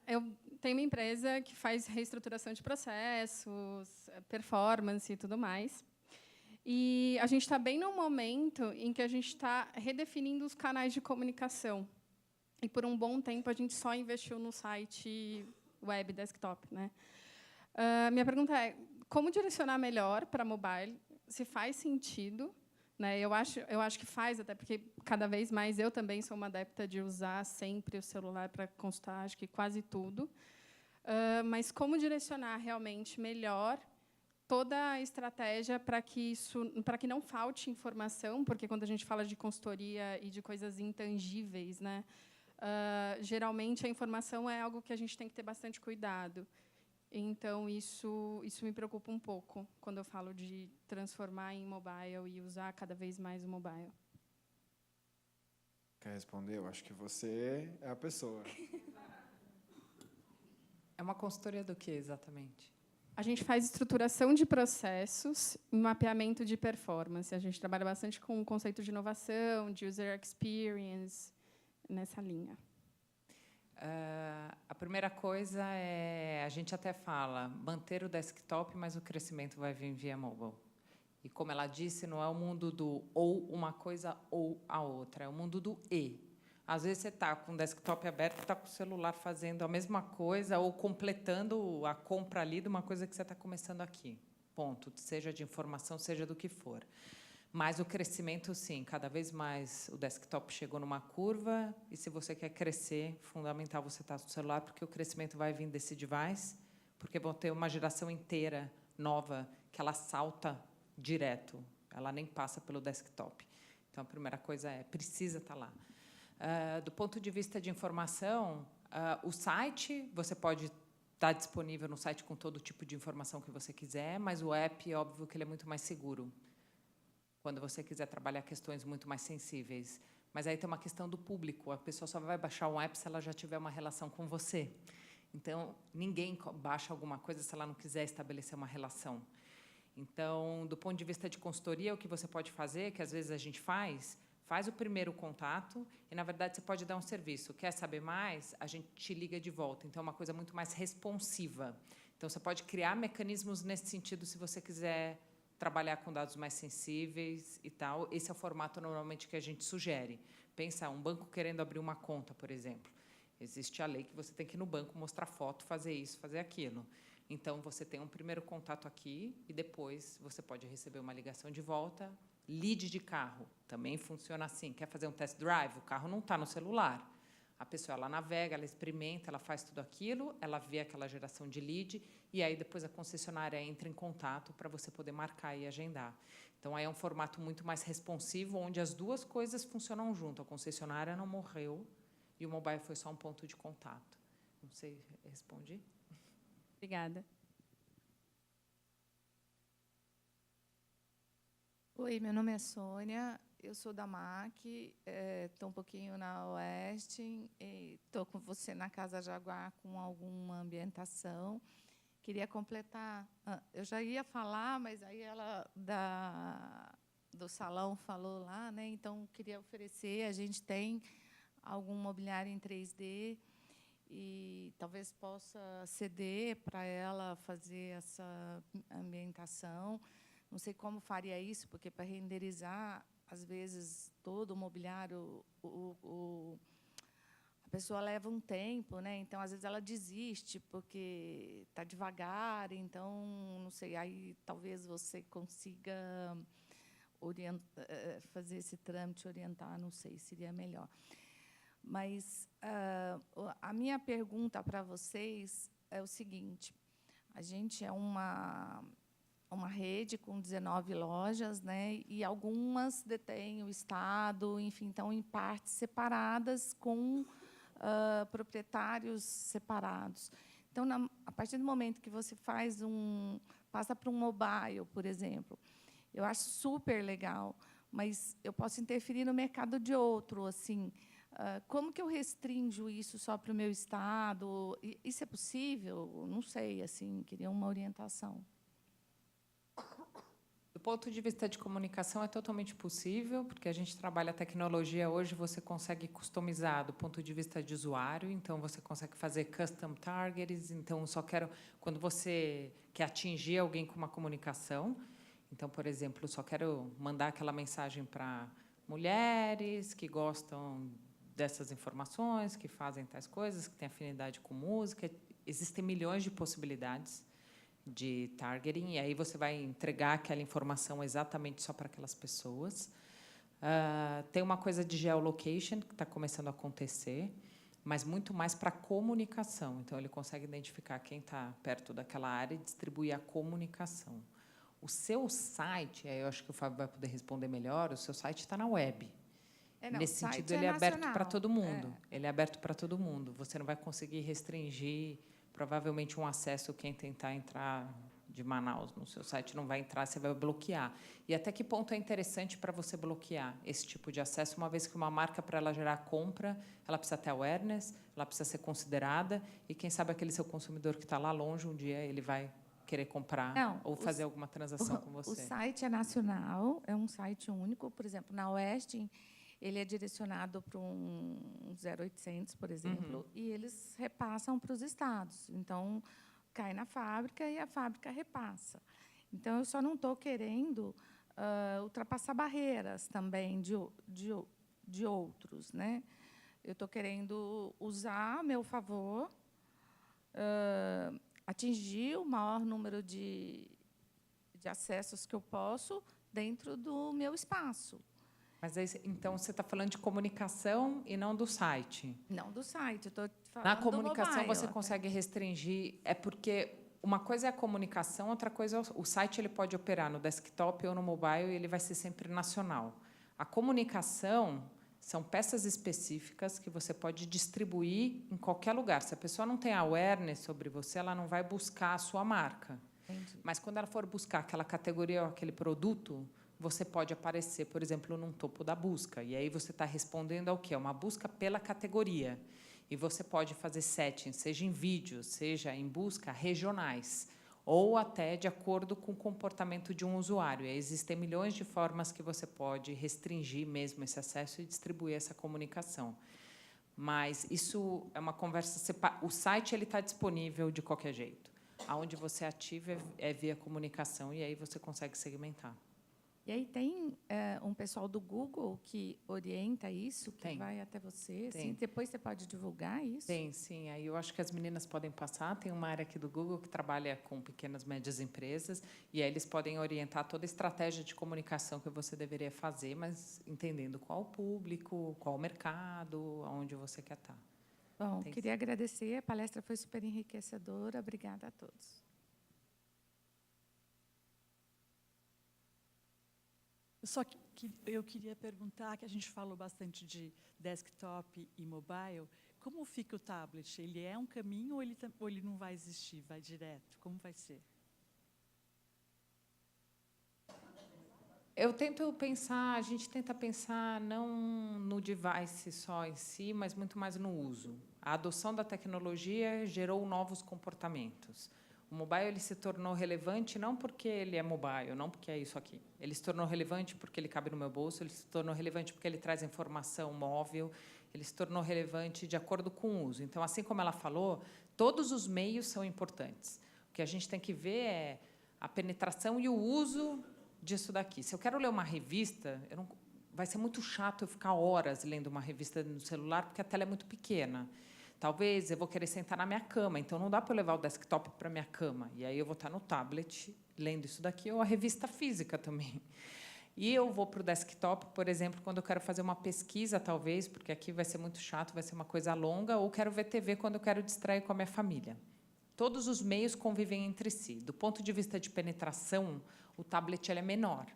Eu tenho uma empresa que faz reestruturação de processos, performance e tudo mais. E a gente está bem num momento em que a gente está redefinindo os canais de comunicação. E, por um bom tempo, a gente só investiu no site web desktop, né? Minha pergunta é, como direcionar melhor para mobile? Se faz sentido? Né? Eu acho que faz, até porque, cada vez mais, eu também sou uma adepta de usar sempre o celular para consultar, acho que quase tudo. Mas como direcionar realmente melhor toda a estratégia para que não falte informação, porque quando a gente fala de consultoria e de coisas intangíveis, né, geralmente a informação é algo que a gente tem que ter bastante cuidado. Então, isso me preocupa um pouco quando eu falo de transformar em mobile e usar cada vez mais o mobile. Quer responder? Eu acho que você é a pessoa. É uma consultoria do que, exatamente? A gente faz estruturação de processos e mapeamento de performance. A gente trabalha bastante com o conceito de inovação, de user experience, nessa linha. A primeira coisa é, a gente até fala, manter o desktop, mas o crescimento vai vir via mobile. E, como ela disse, não é o mundo do ou uma coisa ou a outra, é o mundo do e. Às vezes, você está com o desktop aberto, está com o celular fazendo a mesma coisa ou completando a compra ali de uma coisa que você está começando aqui. Ponto. Seja de informação, seja do que for. Mas o crescimento, sim, cada vez mais o desktop chegou numa curva, e se você quer crescer, fundamental você estar no celular, porque o crescimento vai vir desse device, porque vão ter uma geração inteira nova que ela salta direto, ela nem passa pelo desktop. Então, a primeira coisa é, precisa estar lá. Do ponto de vista de informação, o site, você pode estar disponível no site com todo tipo de informação que você quiser, mas o app, óbvio que ele é muito mais seguro, quando você quiser trabalhar questões muito mais sensíveis. Mas aí tem uma questão do público. A pessoa só vai baixar um app se ela já tiver uma relação com você. Então, ninguém baixa alguma coisa se ela não quiser estabelecer uma relação. Então, do ponto de vista de consultoria, o que você pode fazer, que às vezes a gente faz o primeiro contato e, na verdade, você pode dar um serviço. Quer saber mais? A gente te liga de volta. Então, é uma coisa muito mais responsiva. Então, você pode criar mecanismos nesse sentido se você quiser trabalhar com dados mais sensíveis e tal. Esse é o formato, normalmente, que a gente sugere. Pensa, um banco querendo abrir uma conta, por exemplo. Existe a lei que você tem que ir no banco, mostrar foto, fazer isso, fazer aquilo. Então, você tem um primeiro contato aqui e, depois, você pode receber uma ligação de volta. Lead de carro também funciona assim. Quer fazer um test drive? O carro não está no celular. A pessoa, ela navega, ela experimenta, ela faz tudo aquilo, ela vê aquela geração de lead e aí depois a concessionária entra em contato para você poder marcar e agendar. Então, aí é um formato muito mais responsivo, onde as duas coisas funcionam junto. A concessionária não morreu e o mobile foi só um ponto de contato. Não sei, respondi? Obrigada. Oi, meu nome é Sônia, eu sou da MAC, estou um pouquinho na Oeste, estou com você na Casa Jaguar com alguma ambientação. Queria completar, eu já ia falar, mas aí ela do salão falou lá, né? Então, queria oferecer, a gente tem algum mobiliário em 3D, e talvez possa ceder para ela fazer essa ambientação. Não sei como faria isso, porque para renderizar, às vezes, todo o mobiliário, a pessoa leva um tempo, né? Então, às vezes, ela desiste, porque está devagar. Então, não sei, aí talvez você consiga fazer esse trâmite, orientar, não sei, seria melhor. Mas a minha pergunta para vocês é o seguinte: a gente é uma rede com 19 lojas, né? E algumas detêm o Estado, enfim, estão em partes separadas com proprietários separados. Então, a partir do momento que você passa para um mobile, por exemplo, eu acho super legal, mas eu posso interferir no mercado de outro, assim. Como que eu restringo isso só para o meu Estado? Isso é possível? Não sei, assim, queria uma orientação. Do ponto de vista de comunicação, é totalmente possível, porque a gente trabalha a tecnologia hoje, você consegue customizar do ponto de vista de usuário, então você consegue fazer custom targets, então quando você quer atingir alguém com uma comunicação, então, por exemplo, só quero mandar aquela mensagem para mulheres que gostam dessas informações, que fazem tais coisas, que têm afinidade com música. Existem milhões de possibilidades de targeting, e aí você vai entregar aquela informação exatamente só para aquelas pessoas. Tem uma coisa de geolocation que está começando a acontecer. mas muito mais para comunicação. Então, ele consegue identificar quem está perto daquela área e distribuir a comunicação. O seu site, aí eu acho que o Fábio vai poder responder melhor, o seu site está na web. Não, Nesse o site sentido, ele é aberto para nacional. todo mundo. Ele é aberto para todo mundo. Você não vai conseguir restringir, provavelmente, um acesso. Quem tentar entrar de Manaus no seu site não vai entrar, você vai bloquear. E até que ponto é interessante para você bloquear esse tipo de acesso, uma vez que uma marca, para ela gerar compra, ela precisa ter awareness, ela precisa ser considerada, e quem sabe aquele seu consumidor que está lá longe, um dia ele vai querer comprar ou fazer alguma transação com você. O site é nacional, é um site único. Por exemplo, na Westin, ele é direcionado para um 0800, por exemplo, e eles repassam para os estados. Então, cai na fábrica e a fábrica repassa. Então, eu só não estou querendo ultrapassar barreiras também de outros, né? Eu estou querendo usar a meu favor, atingir o maior número de acessos que eu posso dentro do meu espaço. Mas aí, então, você está falando de comunicação e não do site. Não do site, estou falando Na comunicação, do mobile, você até. consegue restringir. É porque uma coisa é a comunicação, outra coisa é o site. Ele pode operar no desktop ou no mobile e ele vai ser sempre nacional. A comunicação são peças específicas que você pode distribuir em qualquer lugar. Se a pessoa não tem awareness sobre você, ela não vai buscar a sua marca. Entendi. Mas, quando ela for buscar aquela categoria ou aquele produto, você pode aparecer, por exemplo, num topo da busca. E aí você está respondendo ao quê? Uma busca pela categoria. E você pode fazer settings, seja em vídeo, seja em busca regionais, ou até de acordo com o comportamento de um usuário. E existem milhões de formas que você pode restringir mesmo esse acesso e distribuir essa comunicação. Mas isso é uma conversa separada. O site está disponível de qualquer jeito. Aonde você ativa é via comunicação, e aí você consegue segmentar. E aí tem um pessoal do Google que orienta isso, que vai até você? Tem. Assim, depois você pode divulgar isso? Tem, sim. Aí eu acho que as meninas podem passar. Tem uma área aqui do Google que trabalha com pequenas e médias empresas, e aí eles podem orientar toda a estratégia de comunicação que você deveria fazer, mas entendendo qual o público, qual o mercado, aonde você quer estar. Bom, queria agradecer. A palestra foi super enriquecedora. Obrigada a todos. Eu queria perguntar, que a gente falou bastante de desktop e mobile, como fica o tablet? Ele é um caminho ou ele não vai existir, vai direto? Como vai ser? Eu tento pensar, a gente tenta pensar não no device só em si, mas muito mais no uso. A adoção da tecnologia gerou novos comportamentos. O mobile ele se tornou relevante não porque ele é mobile, não porque é isso aqui. Ele se tornou relevante porque ele cabe no meu bolso, ele se tornou relevante porque ele traz informação móvel, ele se tornou relevante de acordo com o uso. Então, assim como ela falou, todos os meios são importantes. O que a gente tem que ver é a penetração e o uso disso daqui. Se eu quero ler uma revista, vai ser muito chato eu ficar horas lendo uma revista no celular, porque a tela é muito pequena. Talvez eu vou querer sentar na minha cama, então não dá para eu levar o desktop para a minha cama. E aí eu vou estar no tablet lendo isso daqui, ou a revista física também. E eu vou para o desktop, por exemplo, quando eu quero fazer uma pesquisa, talvez, porque aqui vai ser muito chato, vai ser uma coisa longa, ou quero ver TV quando eu quero distrair com a minha família. Todos os meios convivem entre si. Do ponto de vista de penetração, o tablet ele é menor,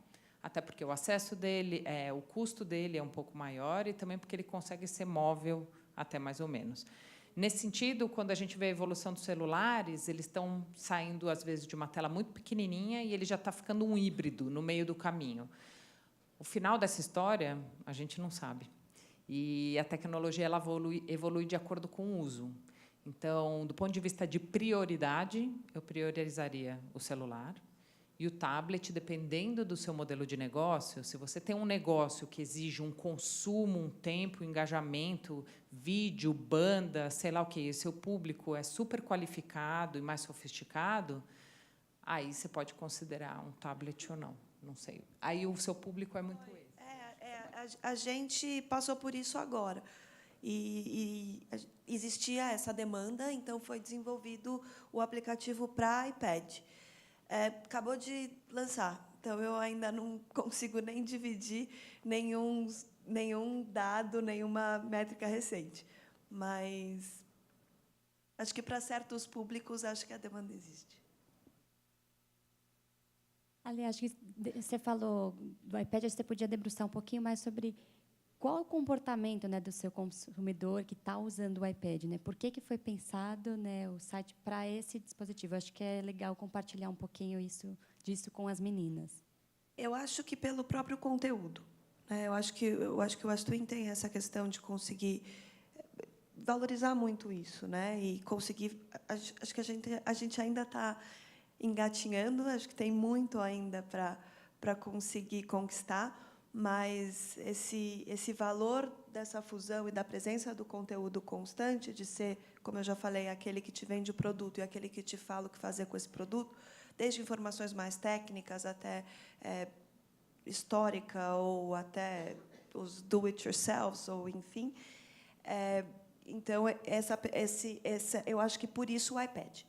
até porque o acesso dele, o custo dele é um pouco maior, e também porque ele consegue ser móvel até mais ou menos. Nesse sentido, quando a gente vê a evolução dos celulares, eles estão saindo, às vezes, de uma tela muito pequenininha e ele já está ficando um híbrido no meio do caminho. O final dessa história, a gente não sabe. E a tecnologia ela evolui de acordo com o uso. Então, do ponto de vista de prioridade, eu priorizaria o celular. E o tablet, dependendo do seu modelo de negócio, se você tem um negócio que exige um consumo, um tempo, um engajamento, vídeo, banda, sei lá o quê, e o seu público é super qualificado e mais sofisticado, aí você pode considerar um tablet ou não. Não sei. Aí o seu público é muito esse. A gente passou por isso agora. E existia essa demanda, então foi desenvolvido o aplicativo para iPad. Acabou de lançar, então eu ainda não consigo nem dividir nenhum dado, nenhuma métrica recente. Mas acho que para certos públicos, acho que a demanda existe. Ali, acho que você falou do iPad, acho que você podia debruçar um pouquinho mais sobre qual é o comportamento, né, do seu consumidor que está usando o iPad, né? Por que foi pensado, né, o site para esse dispositivo? Acho que é legal compartilhar um pouquinho disso com as meninas. Eu acho que pelo próprio conteúdo, né? Eu acho que o Astwin tem essa questão de conseguir valorizar muito isso, né? E conseguir. Acho que a gente ainda está engatinhando. Acho que tem muito ainda para conseguir conquistar. Mas esse valor dessa fusão e da presença do conteúdo constante, de ser, como eu já falei, aquele que te vende o produto e aquele que te fala o que fazer com esse produto, desde informações mais técnicas até histórica ou até os do-it-yourselves, ou enfim. Então, eu acho que por isso o iPad,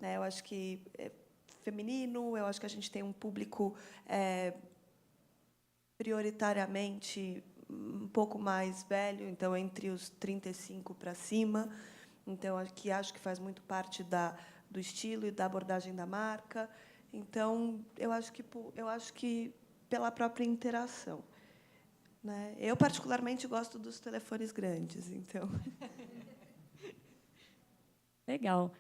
né? Eu acho que é feminino, eu acho que a gente tem um público prioritariamente um pouco mais velho, então entre os 35 para cima. Então, aqui acho que faz muito parte do estilo e da abordagem da marca. Então, eu acho que pela própria interação, né? Eu particularmente gosto dos telefones grandes, então. Legal.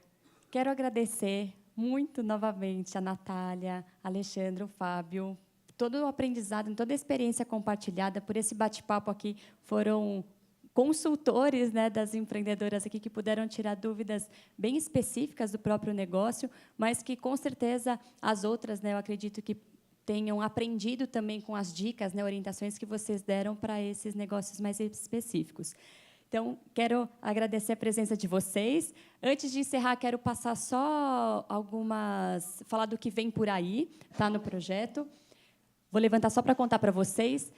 Quero agradecer muito novamente a Natália, Alexandre, o Fábio, todo o aprendizado, toda a experiência compartilhada por esse bate-papo aqui. Foram consultores, né, das empreendedoras aqui que puderam tirar dúvidas bem específicas do próprio negócio, mas que, com certeza, as outras, né, eu acredito que tenham aprendido também com as dicas, né, orientações que vocês deram para esses negócios mais específicos. Então, quero agradecer a presença de vocês. Antes de encerrar, quero passar só falar do que vem por aí, tá, no projeto. Vou levantar só para contar para vocês.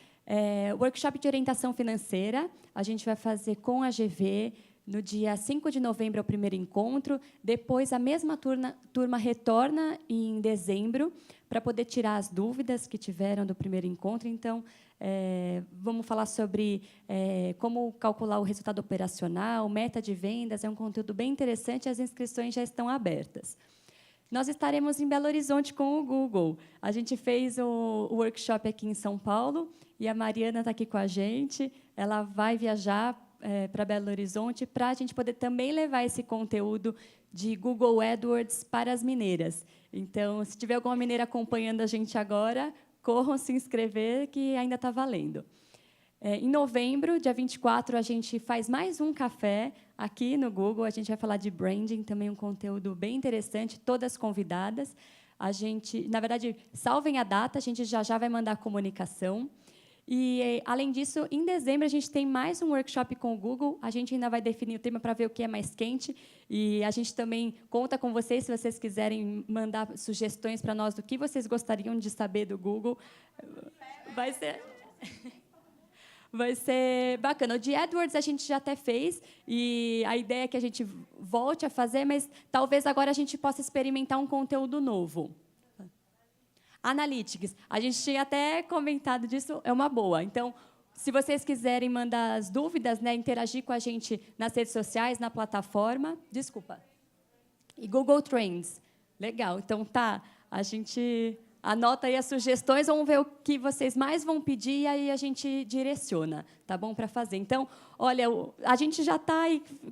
Workshop de orientação financeira, a gente vai fazer com a GV, no dia 5 de novembro é o primeiro encontro, depois a mesma turma retorna em dezembro, para poder tirar as dúvidas que tiveram do primeiro encontro. Então, vamos falar sobre como calcular o resultado operacional, meta de vendas, é um conteúdo bem interessante, as inscrições já estão abertas. Nós estaremos em Belo Horizonte com o Google. A gente fez o workshop aqui em São Paulo, e a Mariana está aqui com a gente. Ela vai viajar para Belo Horizonte para a gente poder também levar esse conteúdo de Google AdWords para as mineiras. Então, se tiver alguma mineira acompanhando a gente agora, corram se inscrever, que ainda está valendo. Em novembro, dia 24, a gente faz mais um café aqui no Google. A gente vai falar de branding, também um conteúdo bem interessante, todas convidadas. A gente, na verdade, salvem a data, a gente já vai mandar a comunicação. E, além disso, em dezembro, a gente tem mais um workshop com o Google. A gente ainda vai definir o tema para ver o que é mais quente. E a gente também conta com vocês, se vocês quiserem mandar sugestões para nós do que vocês gostariam de saber do Google. Vai ser bacana. O de AdWords a gente já até fez, e a ideia é que a gente volte a fazer, mas talvez agora a gente possa experimentar um conteúdo novo. Analytics. A gente tinha até comentado disso, é uma boa. Então, se vocês quiserem mandar as dúvidas, né, interagir com a gente nas redes sociais, na plataforma. Desculpa. E Google Trends. Legal. Então, tá. A gente anota aí as sugestões, vamos ver o que vocês mais vão pedir e aí a gente direciona, tá bom, para fazer. Então, olha, a gente já está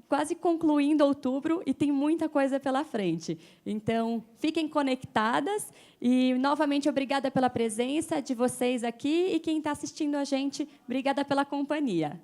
quase concluindo outubro e tem muita coisa pela frente. Então, fiquem conectadas e, novamente, obrigada pela presença de vocês aqui e quem está assistindo a gente, obrigada pela companhia.